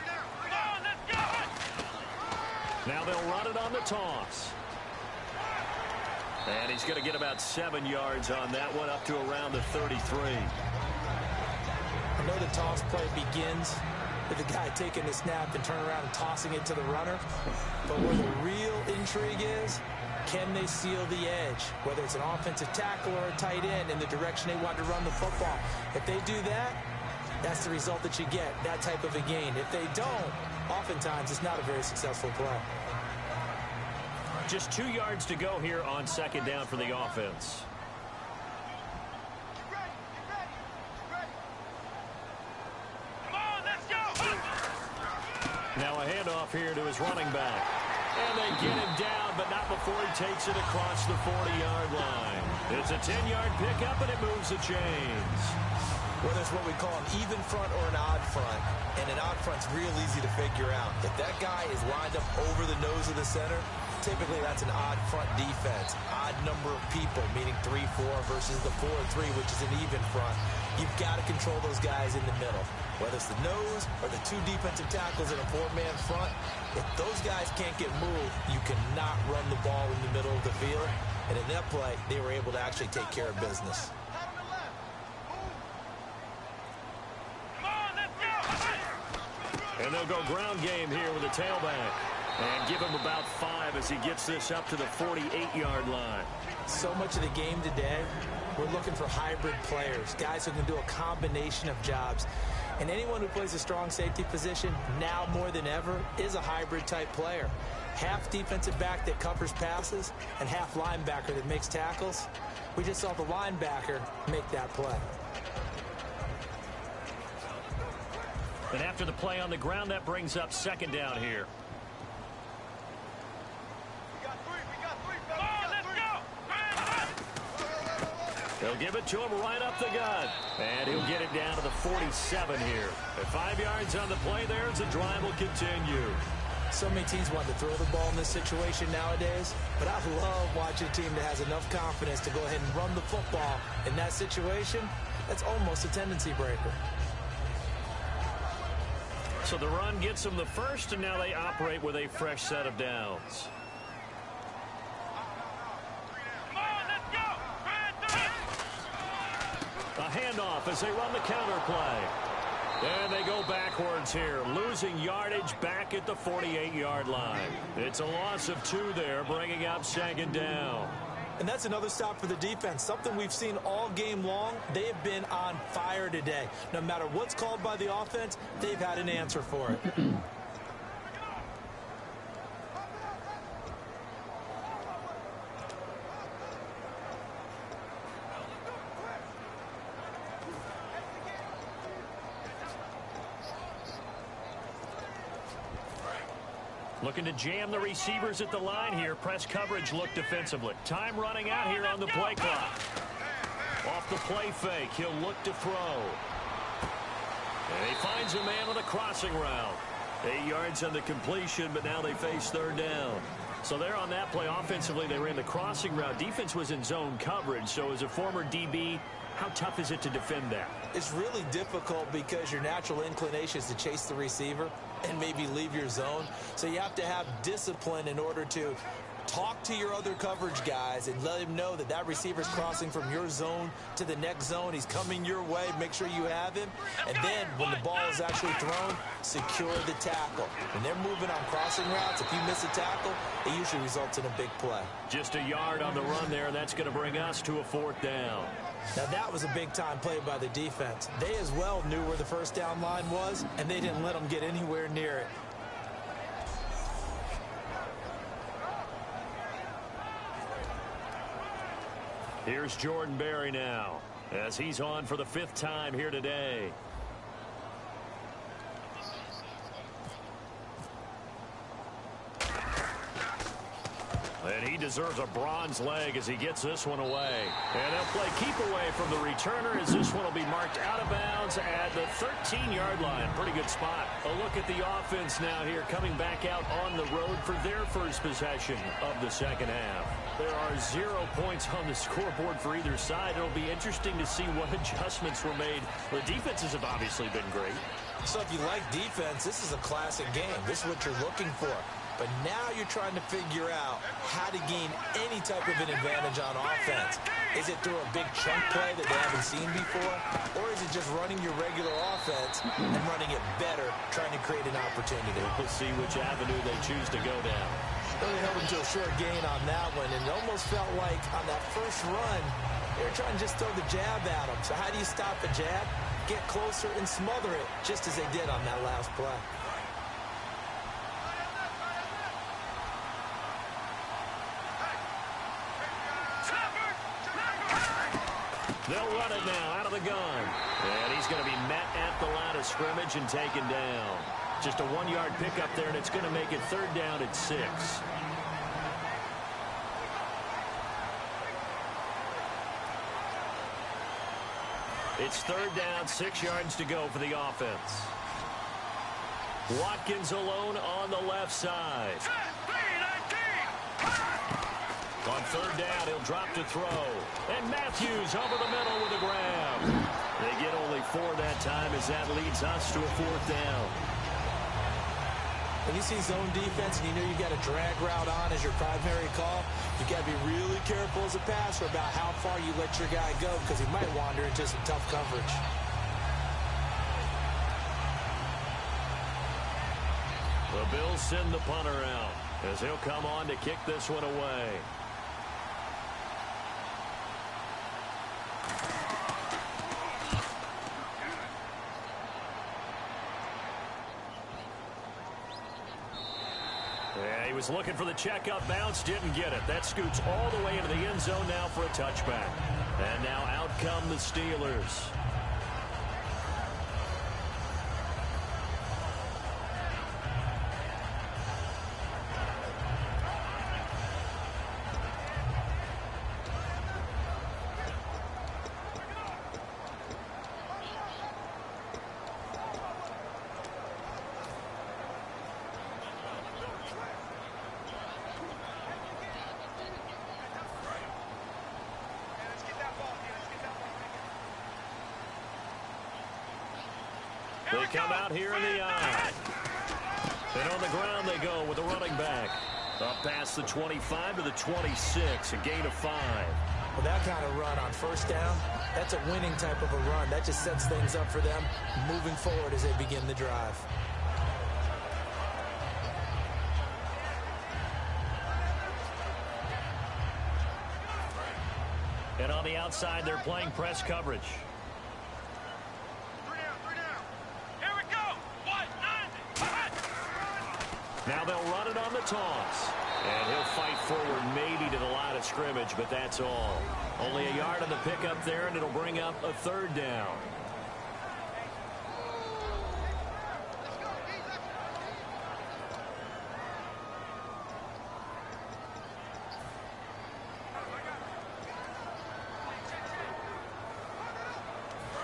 down. Come on, let's go. Now they'll run it on the toss. And he's going to get about 7 yards on that one, up to around the 33. I know the toss play begins with the guy taking the snap and turning around and tossing it to the runner. But where the real intrigue is, can they seal the edge? Whether it's an offensive tackle or a tight end in the direction they want to run the football. If they do that, that's the result that you get, that type of a gain. If they don't, oftentimes it's not a very successful play. Just 2 yards to go here on 2nd down for the offense. Come on, let's go. Now a handoff here to his running back. And they get him down, but not before he takes it across the 40-yard line. It's a 10-yard pickup, and it moves the chains. Whether it's what we call an even front or an odd front, and an odd front's real easy to figure out. If that guy is lined up over the nose of the center, typically that's an odd front defense. Odd number of people, meaning 3-4 versus the 4-3, which is an even front. You've got to control those guys in the middle. Whether it's the nose or the 2 defensive tackles in a 4-man front, if those guys can't get moved, you cannot run the ball in the middle of the field. And in that play, they were able to actually take care of business. And they'll go ground game here with a tailback. And give him about 5 as he gets this up to the 48-yard line. So much of the game today, we're looking for hybrid players, guys who can do a combination of jobs. And anyone who plays a strong safety position, now more than ever, is a hybrid type player. Half defensive back that covers passes and half linebacker that makes tackles. We just saw the linebacker make that play. And after the play on the ground, that brings up second down here. They'll give it to him right up the gut. And he'll get it down to the 47 here. At 5 yards on the play there as the drive will continue. So many teams want to throw the ball in this situation nowadays, but I love watching a team that has enough confidence to go ahead and run the football. In that situation, that's almost a tendency breaker. So the run gets them the first, and now they operate with a fresh set of downs. A handoff as they run the counter play. And they go backwards here, losing yardage back at the 48-yard line. It's a loss of 2 there, bringing up second down. And that's another stop for the defense, something we've seen all game long. They have been on fire today. No matter what's called by the offense, they've had an answer for it. Looking to jam the receivers at the line here. Press coverage look defensively. Time running out here on the play clock. Off the play fake, he'll look to throw. And he finds a man on a crossing route. 8 yards on the completion, but now they face third down. So there on that play, offensively, they ran the crossing route. Defense was in zone coverage, so as a former DB, how tough is it to defend that? It's really difficult because your natural inclination is to chase the receiver and maybe leave your zone. So you have to have discipline in order to talk to your other coverage guys and let him know that that receiver's crossing from your zone to the next zone. He's coming your way. Make sure you have him. And then when the ball is actually thrown, secure the tackle. When they're moving on crossing routes, if you miss a tackle, it usually results in a big play. Just a yard on the run there. That's going to bring us to a fourth down. Now that was a big-time play by the defense. They as well knew where the first down line was, and they didn't let them get anywhere near it. Here's Jordan Berry now, as he's on for the 5th time here today. And he deserves a bronze leg as he gets this one away. And they'll play keep away from the returner as this one will be marked out of bounds at the 13-yard line. Pretty good spot. A look at the offense now here, coming back out on the road for their first possession of the second half. There are 0 points on the scoreboard for either side. It'll be interesting to see what adjustments were made. The defenses have obviously been great. So if you like defense, this is a classic game. This is what you're looking for. But now you're trying to figure out how to gain any type of an advantage on offense. Is it through a big chunk play that they haven't seen before? Or is it just running your regular offense and running it better, trying to create an opportunity? We'll see which avenue they choose to go down. Really held them to a short gain on that one, and it almost felt like on that first run, they were trying to just throw the jab at them. So how do you stop a jab? Get closer and smother it, just as they did on that last play. They'll run it now out of the gun. And he's going to be met at the line of scrimmage and taken down. Just a 1-yard pickup there, and it's going to make it third down at 6. It's third down, 6 yards to go for the offense. Watkins alone on the left side. On third down, he'll drop to throw. And Matthews over the middle with a grab. They get only 4 that time as that leads us to a fourth down. When you see zone defense and you know you got a drag route on as your primary call, you got to be really careful as a passer about how far you let your guy go because he might wander into some tough coverage. The Bills send the punter out as he'll come on to kick this one away. He was looking for the checkup bounce, didn't get it. That scoots all the way into the end zone now for a touchback. And now out come the Steelers. They come out here in the eye. And on the ground they go with the running back. Up past the 25 to the 26, a gain of 5. Well, that kind of run on first down, that's a winning type of a run. That just sets things up for them moving forward as they begin the drive. And on the outside, they're playing press coverage. Now they'll run it on the toss. And he'll fight forward maybe to the line of scrimmage, but that's all. Only a yard on the pickup there, and it'll bring up a third down.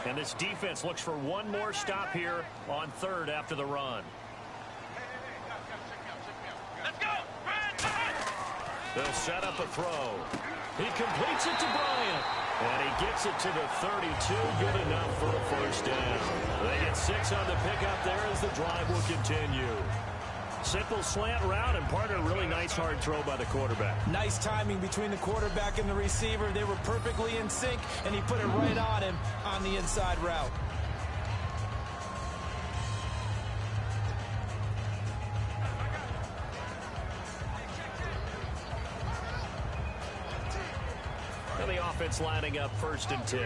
And this defense looks for one more stop here on third after the run. They'll set up a throw. He completes it to Bryant. And he gets it to the 32. Good enough for a first down. They get 6 on the pickup there as the drive will continue. Simple slant route, and partner, really nice hard throw by the quarterback. Nice timing between the quarterback and the receiver. They were perfectly in sync, and he put it right on him on the inside route. And the offense lining up 1st and 10.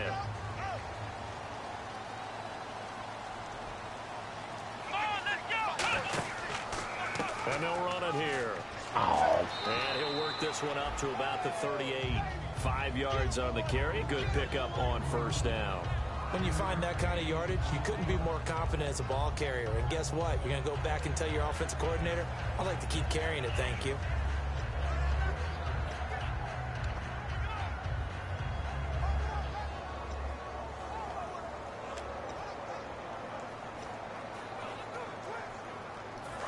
And they'll run it here. And he'll work this one up to about the 38. 5 yards on the carry. Good pickup on first down. When you find that kind of yardage, you couldn't be more confident as a ball carrier. And guess what? You're going to go back and tell your offensive coordinator, I'd like to keep carrying it, thank you.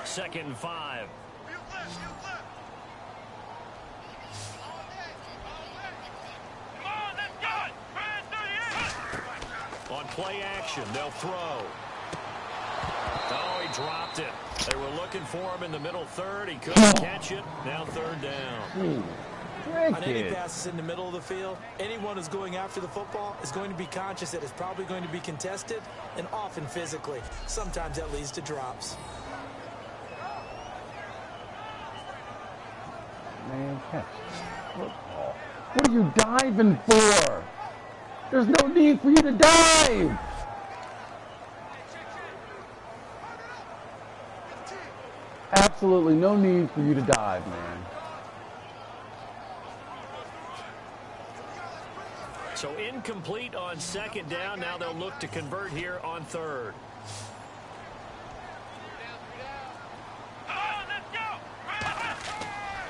Second and 5. On play action, they'll throw. Oh, he dropped it. They were looking for him in the middle third. He couldn't catch it. Now third down. On any passes in the middle of the field, anyone who's going after the football is going to be conscious that it's probably going to be contested, and often physically. Sometimes that leads to drops. Man, catch football. What are you diving for? There's no need for you to dive. Absolutely no need for you to dive, man. So incomplete on second down. Now they'll look to convert here on third.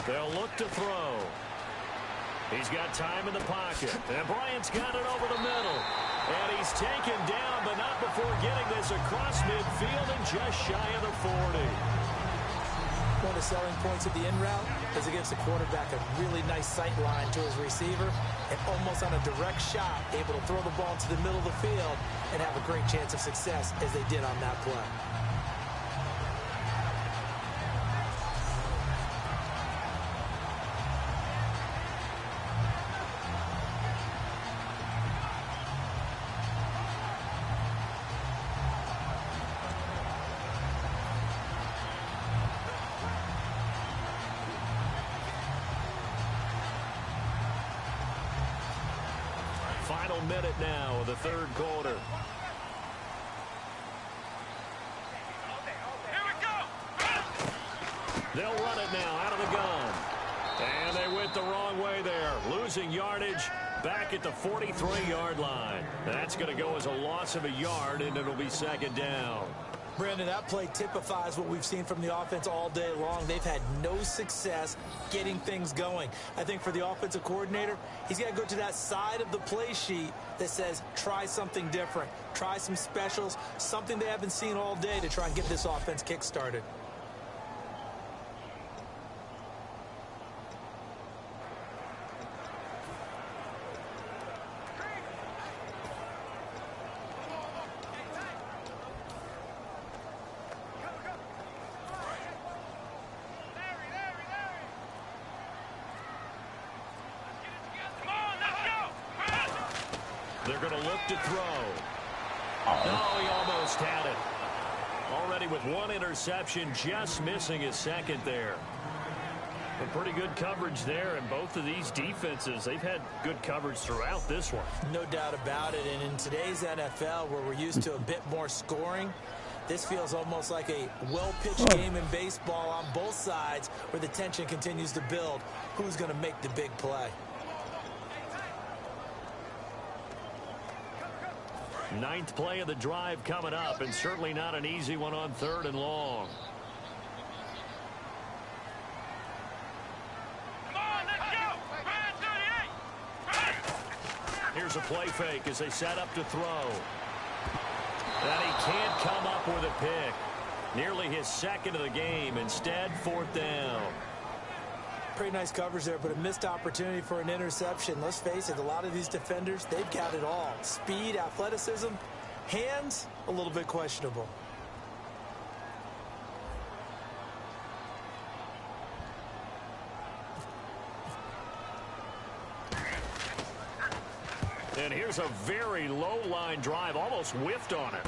They'll look to throw. He's got time in the pocket. And Bryant's got it over the middle. And he's taken down, but not before getting this across midfield and just shy of the 40. One of the selling points of the in route is it gives the quarterback a really nice sight line to his receiver and almost on a direct shot able to throw the ball to the middle of the field and have a great chance of success as they did on that play. Final minute now of the third quarter. They'll run it now out of the gun. And they went the wrong way there, losing yardage back at the 43-yard line. That's going to go as a loss of a yard, and it'll be second down. Brandon, that play typifies what we've seen from the offense all day long. They've had no success getting things going. I think for the offensive coordinator, he's got to go to that side of the play sheet that says try something different, try some specials, something they haven't seen all day to try and get this offense kick-started. They're going to look to throw. Oh, he almost had it. Already with one interception, just missing his second there. But pretty good coverage there, and both of these defenses, they've had good coverage throughout this one. No doubt about it, and in today's NFL, where we're used to a bit more scoring, this feels almost like a well-pitched game in baseball on both sides where the tension continues to build. Who's going to make the big play? Ninth play of the drive coming up, and certainly not an easy one on 3rd and long. Come on, let's go! Ryan 38! Here's a play fake as they set up to throw. And he can't come up with a pick. Nearly his second of the game. Instead, 4th down. Pretty nice coverage there, but a missed opportunity for an interception. Let's face it, a lot of these defenders, they've got it all. Speed, athleticism, hands, a little bit questionable. And here's a very low-line drive, almost whiffed on it.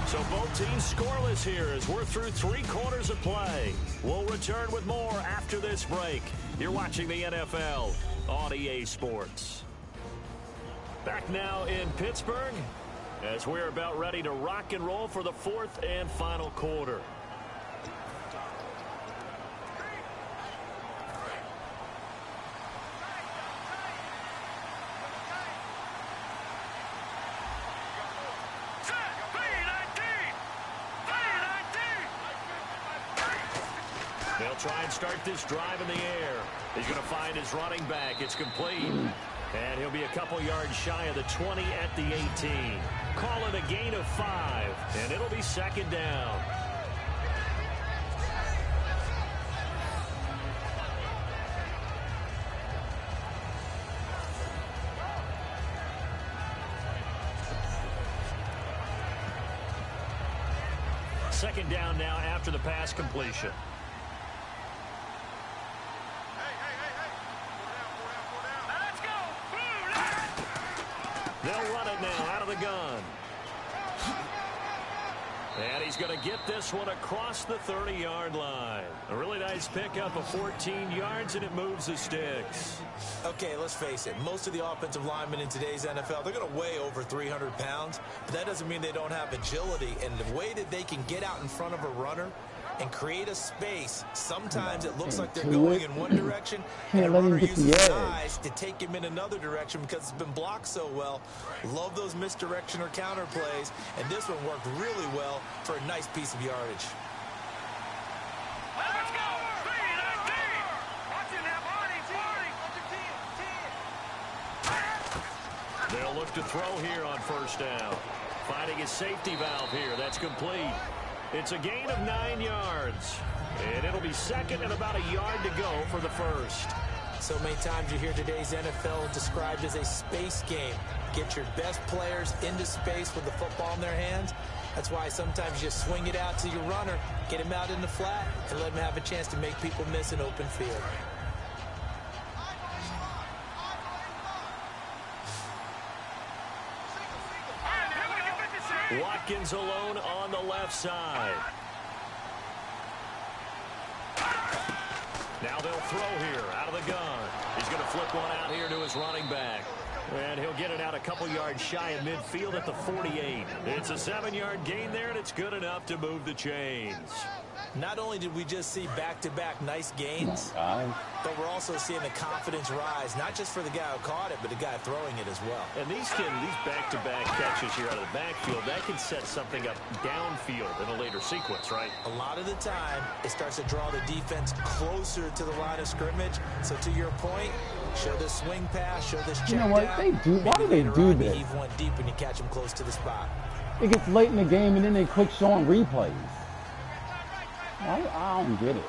So both teams scoreless here as we're through 3 quarters of play. We'll return with more after this break. You're watching the NFL on EA Sports. Back now in Pittsburgh as we're about ready to rock and roll for the 4th and final quarter. They'll try and start this drive in the air. He's going to find his running back. It's complete. And he'll be a couple yards shy of the 20 at the 18. Call it a gain of 5, and it'll be second down. Second down now after the pass completion. They'll run it now out of the gun. And he's going to get this one across the 30-yard line. A really nice pickup of 14 yards, and it moves the sticks. Okay, let's face it. Most of the offensive linemen in today's NFL, they're going to weigh over 300 pounds, but that doesn't mean they don't have agility. And the way that they can get out in front of a runner and create a space, sometimes it looks like they're going in one direction, and a runner uses size to take him in another direction because it's been blocked so well. Love those misdirection or counter plays, and this one worked really well for a nice piece of yardage. Let's go! They'll look to throw here on first down. Finding his safety valve here. That's complete. It's a gain of 9 yards. And it'll be second and about a yard to go for the first. So many times you hear today's NFL described as a space game. Get your best players into space with the football in their hands. That's why sometimes you swing it out to your runner, get him out in the flat, and let him have a chance to make people miss an open field. Watkins alone on the left side. Now they'll throw here out of the gun. He's going to flip one out here to his running back. And he'll get it out a couple yards shy of midfield at the 48. It's a 7-yard gain there, and it's good enough to move the chains. Not only did we just see back-to-back nice gains, but we're also seeing the confidence rise, not just for the guy who caught it, but the guy throwing it as well. And these back-to-back catches here out of the backfield, that can set something up downfield in a later sequence, right? A lot of the time, it starts to draw the defense closer to the line of scrimmage. So to your point, show this swing pass, show this check down. You know what? They do. Why do they do this? Heave one deep when you catch him close to the spot. It gets late in the game, and then they quit showing replays. I don't get it.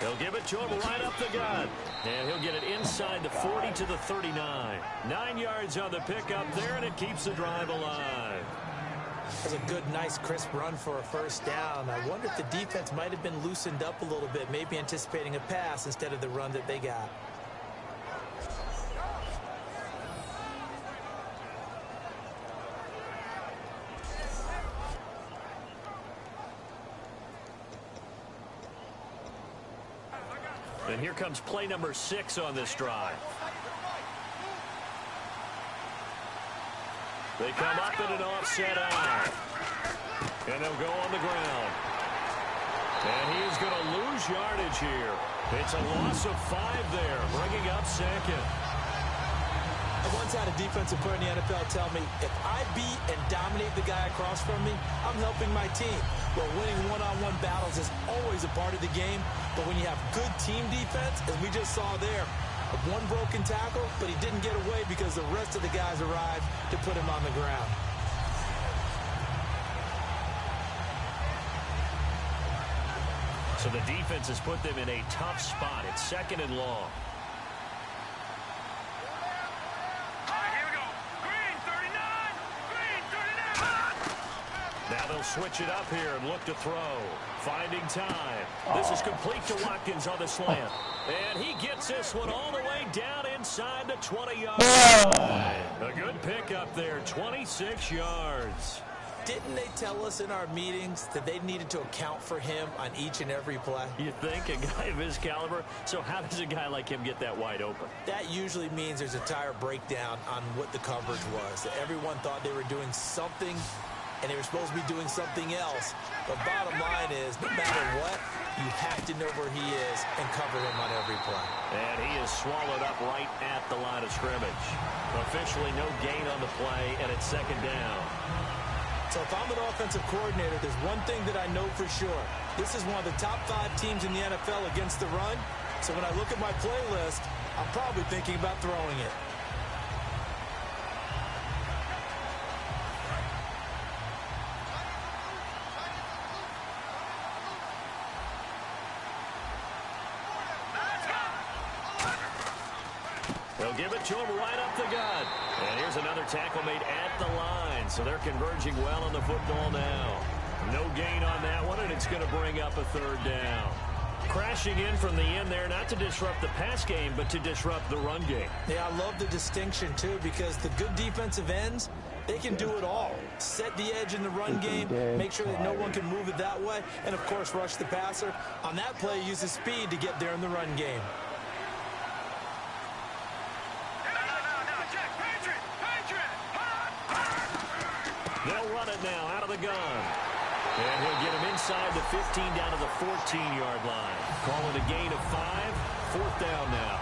He'll give it to him right up the gut. And he'll get it inside the 40 to the 39. 9 yards on the pickup there, and it keeps the drive alive. It was a good, nice, crisp run for a first down. I wonder if the defense might have been loosened up a little bit, maybe anticipating a pass instead of the run that they got. And here comes play number 6 on this drive. They come up in an offset eye. And they'll go on the ground. And he is going to lose yardage here. It's a loss of 5 there, bringing up second. I once had a defensive player in the NFL tell me, if I beat and dominate the guy across from me, I'm helping my team. Well, winning one-on-one battles is always a part of the game, but when you have good team defense, as we just saw there, one broken tackle, but he didn't get away because the rest of the guys arrived to put him on the ground. So the defense has put them in a tough spot. It's 2nd and long. Now they'll switch it up here and look to throw. Finding time. This is complete to Watkins on the slant. And he gets this one all the way down inside the 20-yard line. A good pickup there, 26 yards. Didn't they tell us in our meetings that they needed to account for him on each and every play? You think? A guy of his caliber? So how does a guy like him get that wide open? That usually means there's a tire breakdown on what the coverage was. That everyone thought they were doing something, and they were supposed to be doing something else. But bottom line is, no matter what, you have to know where he is and cover him on every play. And he is swallowed up right at the line of scrimmage. Officially no gain on the play, and it's 2nd down. So if I'm an offensive coordinator, there's one thing that I know for sure. This is one of the top 5 teams in the NFL against the run. So when I look at my playlist, I'm probably thinking about throwing it. They'll give it to him right up the gut. And here's another tackle made at the line. So they're converging well on the football now. No gain on that one, and it's going to bring up a 3rd down. Crashing in from the end there, not to disrupt the pass game, but to disrupt the run game. Yeah, I love the distinction, too, because the good defensive ends, they can do it all. Set the edge in the run game, make sure that no one can move it that way, and, of course, rush the passer. On that play, use the speed to get there in the run game. They'll run it now out of the gun. And he'll get him inside the 15 down to the 14-yard line. Call it a gain of 5. 4th down now.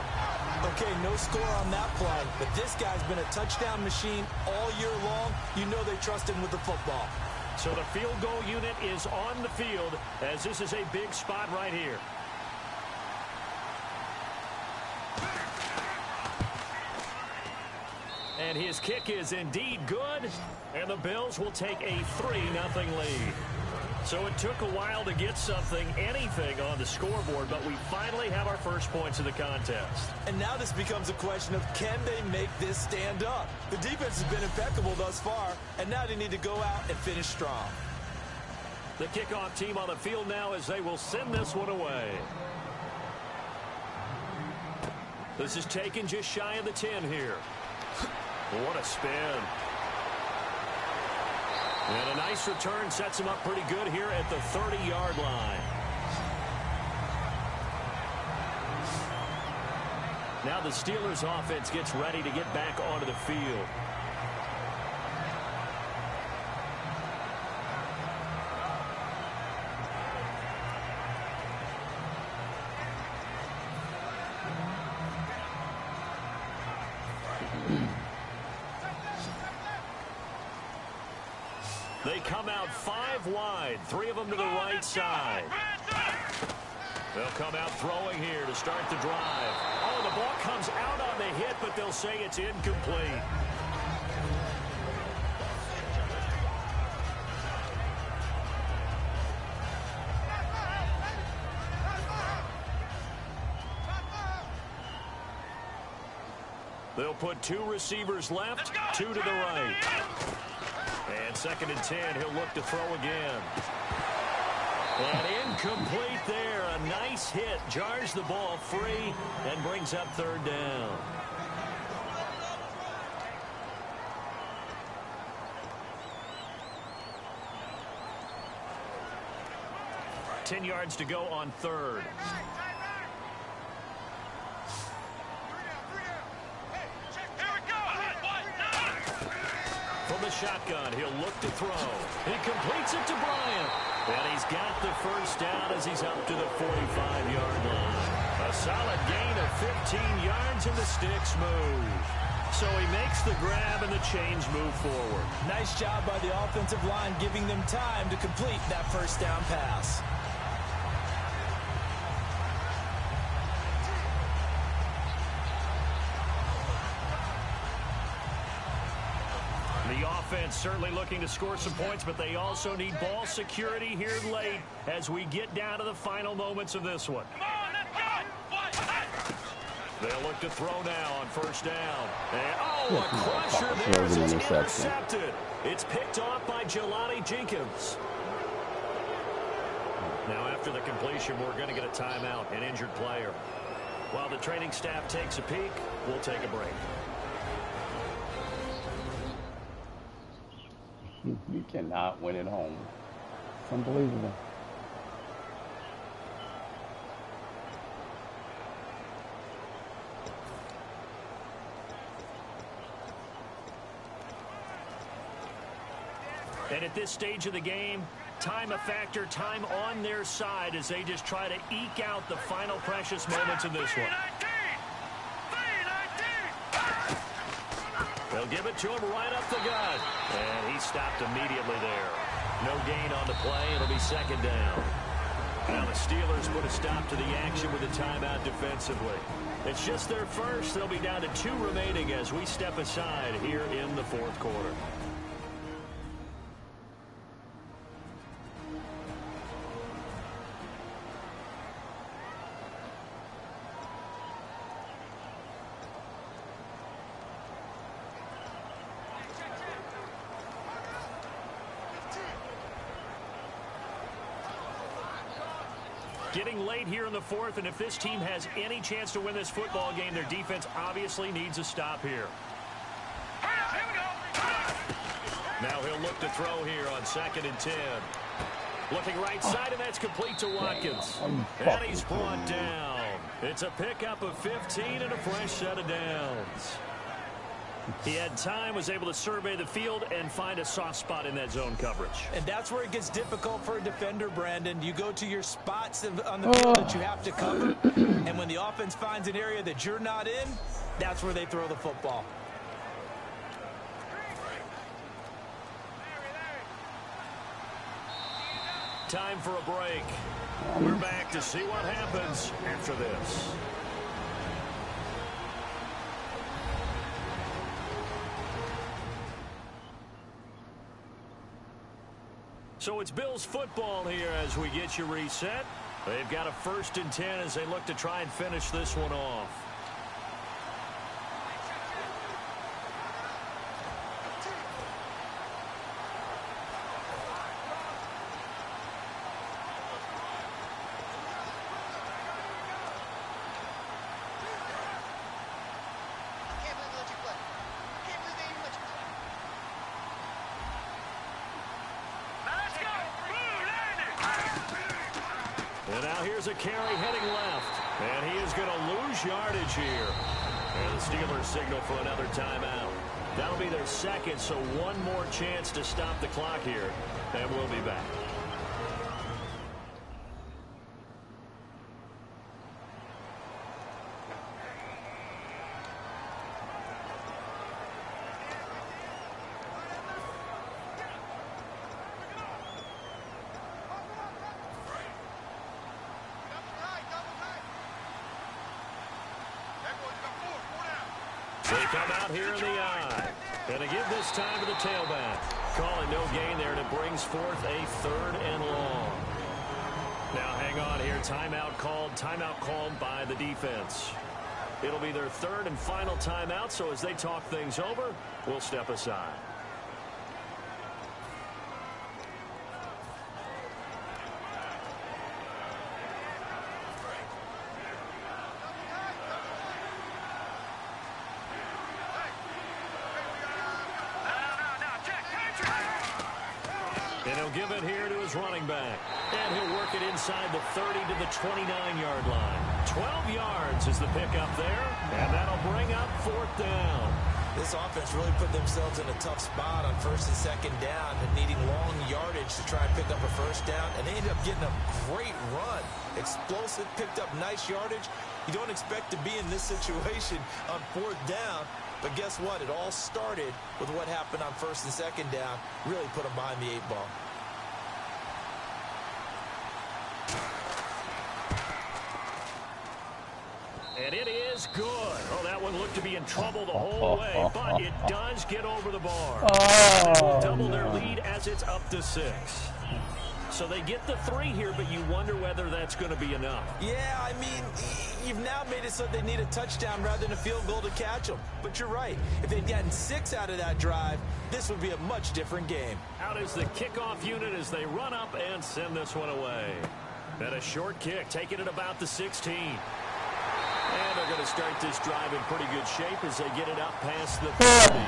Okay, no score on that play, but this guy's been a touchdown machine all year long. You know they trust him with the football. So the field goal unit is on the field as this is a big spot right here. And his kick is indeed good, and the Bills will take a 3-0 lead. So it took a while to get anything on the scoreboard, but we finally have our first points of the contest. And now this becomes a question of, can they make this stand up? The defense has been impeccable thus far, and now they need to go out and finish strong. The kickoff team on the field now as they will send this one away. This is taken just shy of the 10 here. What a spin. And a nice return sets him up pretty good here at the 30-yard line. Now the Steelers offense gets ready to get back onto the field. They come out 5 wide, 3 of them to the right side. They'll come out throwing here to start the drive. Oh, the ball comes out on the hit, but they'll say it's incomplete. They'll put 2 receivers left, 2 to the right. And 2nd and 10, he'll look to throw again. And incomplete there. A nice hit. Jars the ball free and brings up 3rd down. Ten yards to go on 3rd. From the shotgun, he'll look to throw. He completes it to Bryant. And he's got the 1st down as he's up to the 45-yard line. A solid gain of 15 yards and the sticks move. So he makes the grab and the chains move forward. Nice job by the offensive line giving them time to complete that 1st down pass. The offense certainly looking to score some points, but they also need ball security here late as we get down to the final moments of this one. They'll look to throw now on 1st down. And, a crusher there as it's intercepted. It's picked off by Jelani Jenkins. Now after the completion, we're going to get a timeout, an injured player. While the training staff takes a peek, we'll take a break. You cannot win at home. It's unbelievable. And at this stage of the game, time a factor, time on their side as they just try to eke out the final precious moments of this one. They'll give it to him right up the gut. And he stopped immediately there. No gain on the play. It'll be 2nd down. Now the Steelers put a stop to the action with a timeout defensively. It's just their 1st. They'll be down to 2 remaining as we step aside here in the 4th quarter. Getting late here in the 4th, and if this team has any chance to win this football game, their defense obviously needs a stop here. Now he'll look to throw here on 2nd and 10. Looking right side, and that's complete to Watkins. And he's brought down. It's a pickup of 15 and a fresh set of downs. He had time, was able to survey the field and find a soft spot in that zone coverage. And that's where it gets difficult for a defender, Brandon. You go to your spots on the field that you have to cover, and when the offense finds an area that you're not in, that's where they throw the football. Time for a break. We're back to see what happens after this. So it's Bills football here as we get you reset. They've got a 1st and 10 as they look to try and finish this one off. And now here's a carry heading left. And he is going to lose yardage here. And the Steelers signal for another timeout. That'll be their second, so one more chance to stop the clock here. And we'll be back. They come out here in the I. And to give this time to the tailback. Calling no gain there, and it brings forth a 3rd and long. Now hang on here. Timeout called by the defense. It'll be their 3rd and final timeout, so as they talk things over, we'll step aside. And he'll give it here to his running back. And he'll work it inside the 30 to the 29-yard line. 12 yards is the pickup there. And that'll bring up 4th down. This offense really put themselves in a tough spot on 1st and 2nd down and needing long yardage to try and pick up a 1st down. And they ended up getting a great run. Explosive, picked up nice yardage. You don't expect to be in this situation on 4th down. But guess what? It all started with what happened on 1st and 2nd down. Really put them behind the 8 ball. And it is good. Oh, that one looked to be in trouble the whole way, but it does get over the bar. They will double their lead as it's up to 6. So they get the 3 here, but you wonder whether that's going to be enough. Yeah, I mean, you've now made it so they need a touchdown rather than a field goal to catch them. But you're right. If they'd gotten 6 out of that drive, this would be a much different game. Out is the kickoff unit as they run up and send this one away. And a short kick, taking it about the 16. And they're going to start this drive in pretty good shape as they get it up past the 30.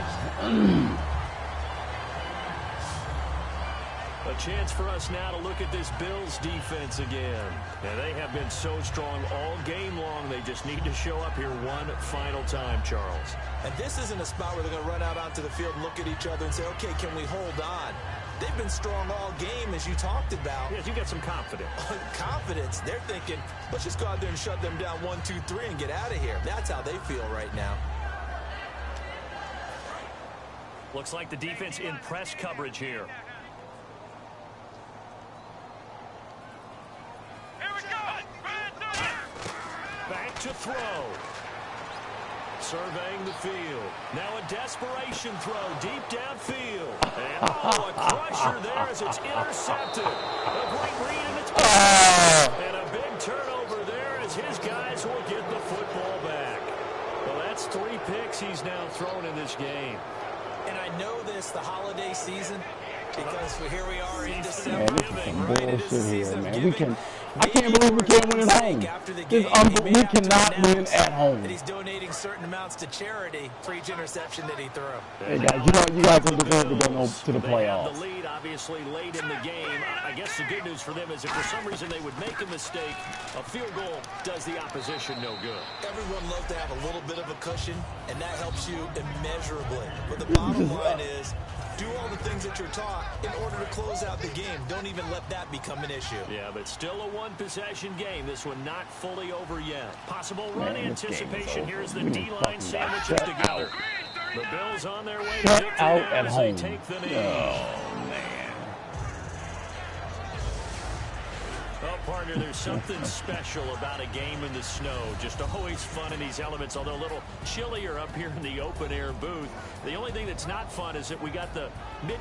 A chance for us now to look at this Bills defense again. And they have been so strong all game long. They just need to show up here one final time, Charles. And this isn't a spot where they're going to run out onto the field and look at each other and say, okay, can we hold on? They've been strong all game, as you talked about. Yes, you got some confidence. Confidence. They're thinking, let's just go out there and shut them down 1, 2, 3 and get out of here. That's how they feel right now. Looks like the defense in press coverage here. Back to throw. Surveying the field. Now a desperation throw deep downfield. And a crusher there as it's intercepted. A great read and it's and a big turnover there as his guys will get the football back. Well, that's 3 picks he's now thrown in this game. And I know this, the holiday season, because here we are in December. Man, this is some bullshit here, man. I can't believe we can't win at home. We cannot win at home. And he's donating certain amounts to charity for each interception that he threw. Hey guys, you guys don't deserve to go to the playoffs. They have the lead, obviously, late in the game. I guess the good news for them is if for some reason they would make a mistake, a field goal does the opposition no good. Everyone loves to have a little bit of a cushion, and that helps you immeasurably. But the bottom line is, do all the things that you're taught in order to close out the game. Don't even let that become an issue. Yeah, but still a one-possession game. This one not fully over yet. Possible run anticipation. Here's the D-line sandwiches together. The Bills on their way to victory as they take the knee. Oh, man. Well, partner, there's something special about a game in the snow. Just always fun in these elements, although a little chillier up here in the open-air booth. The only thing that's not fun is that we got the mid...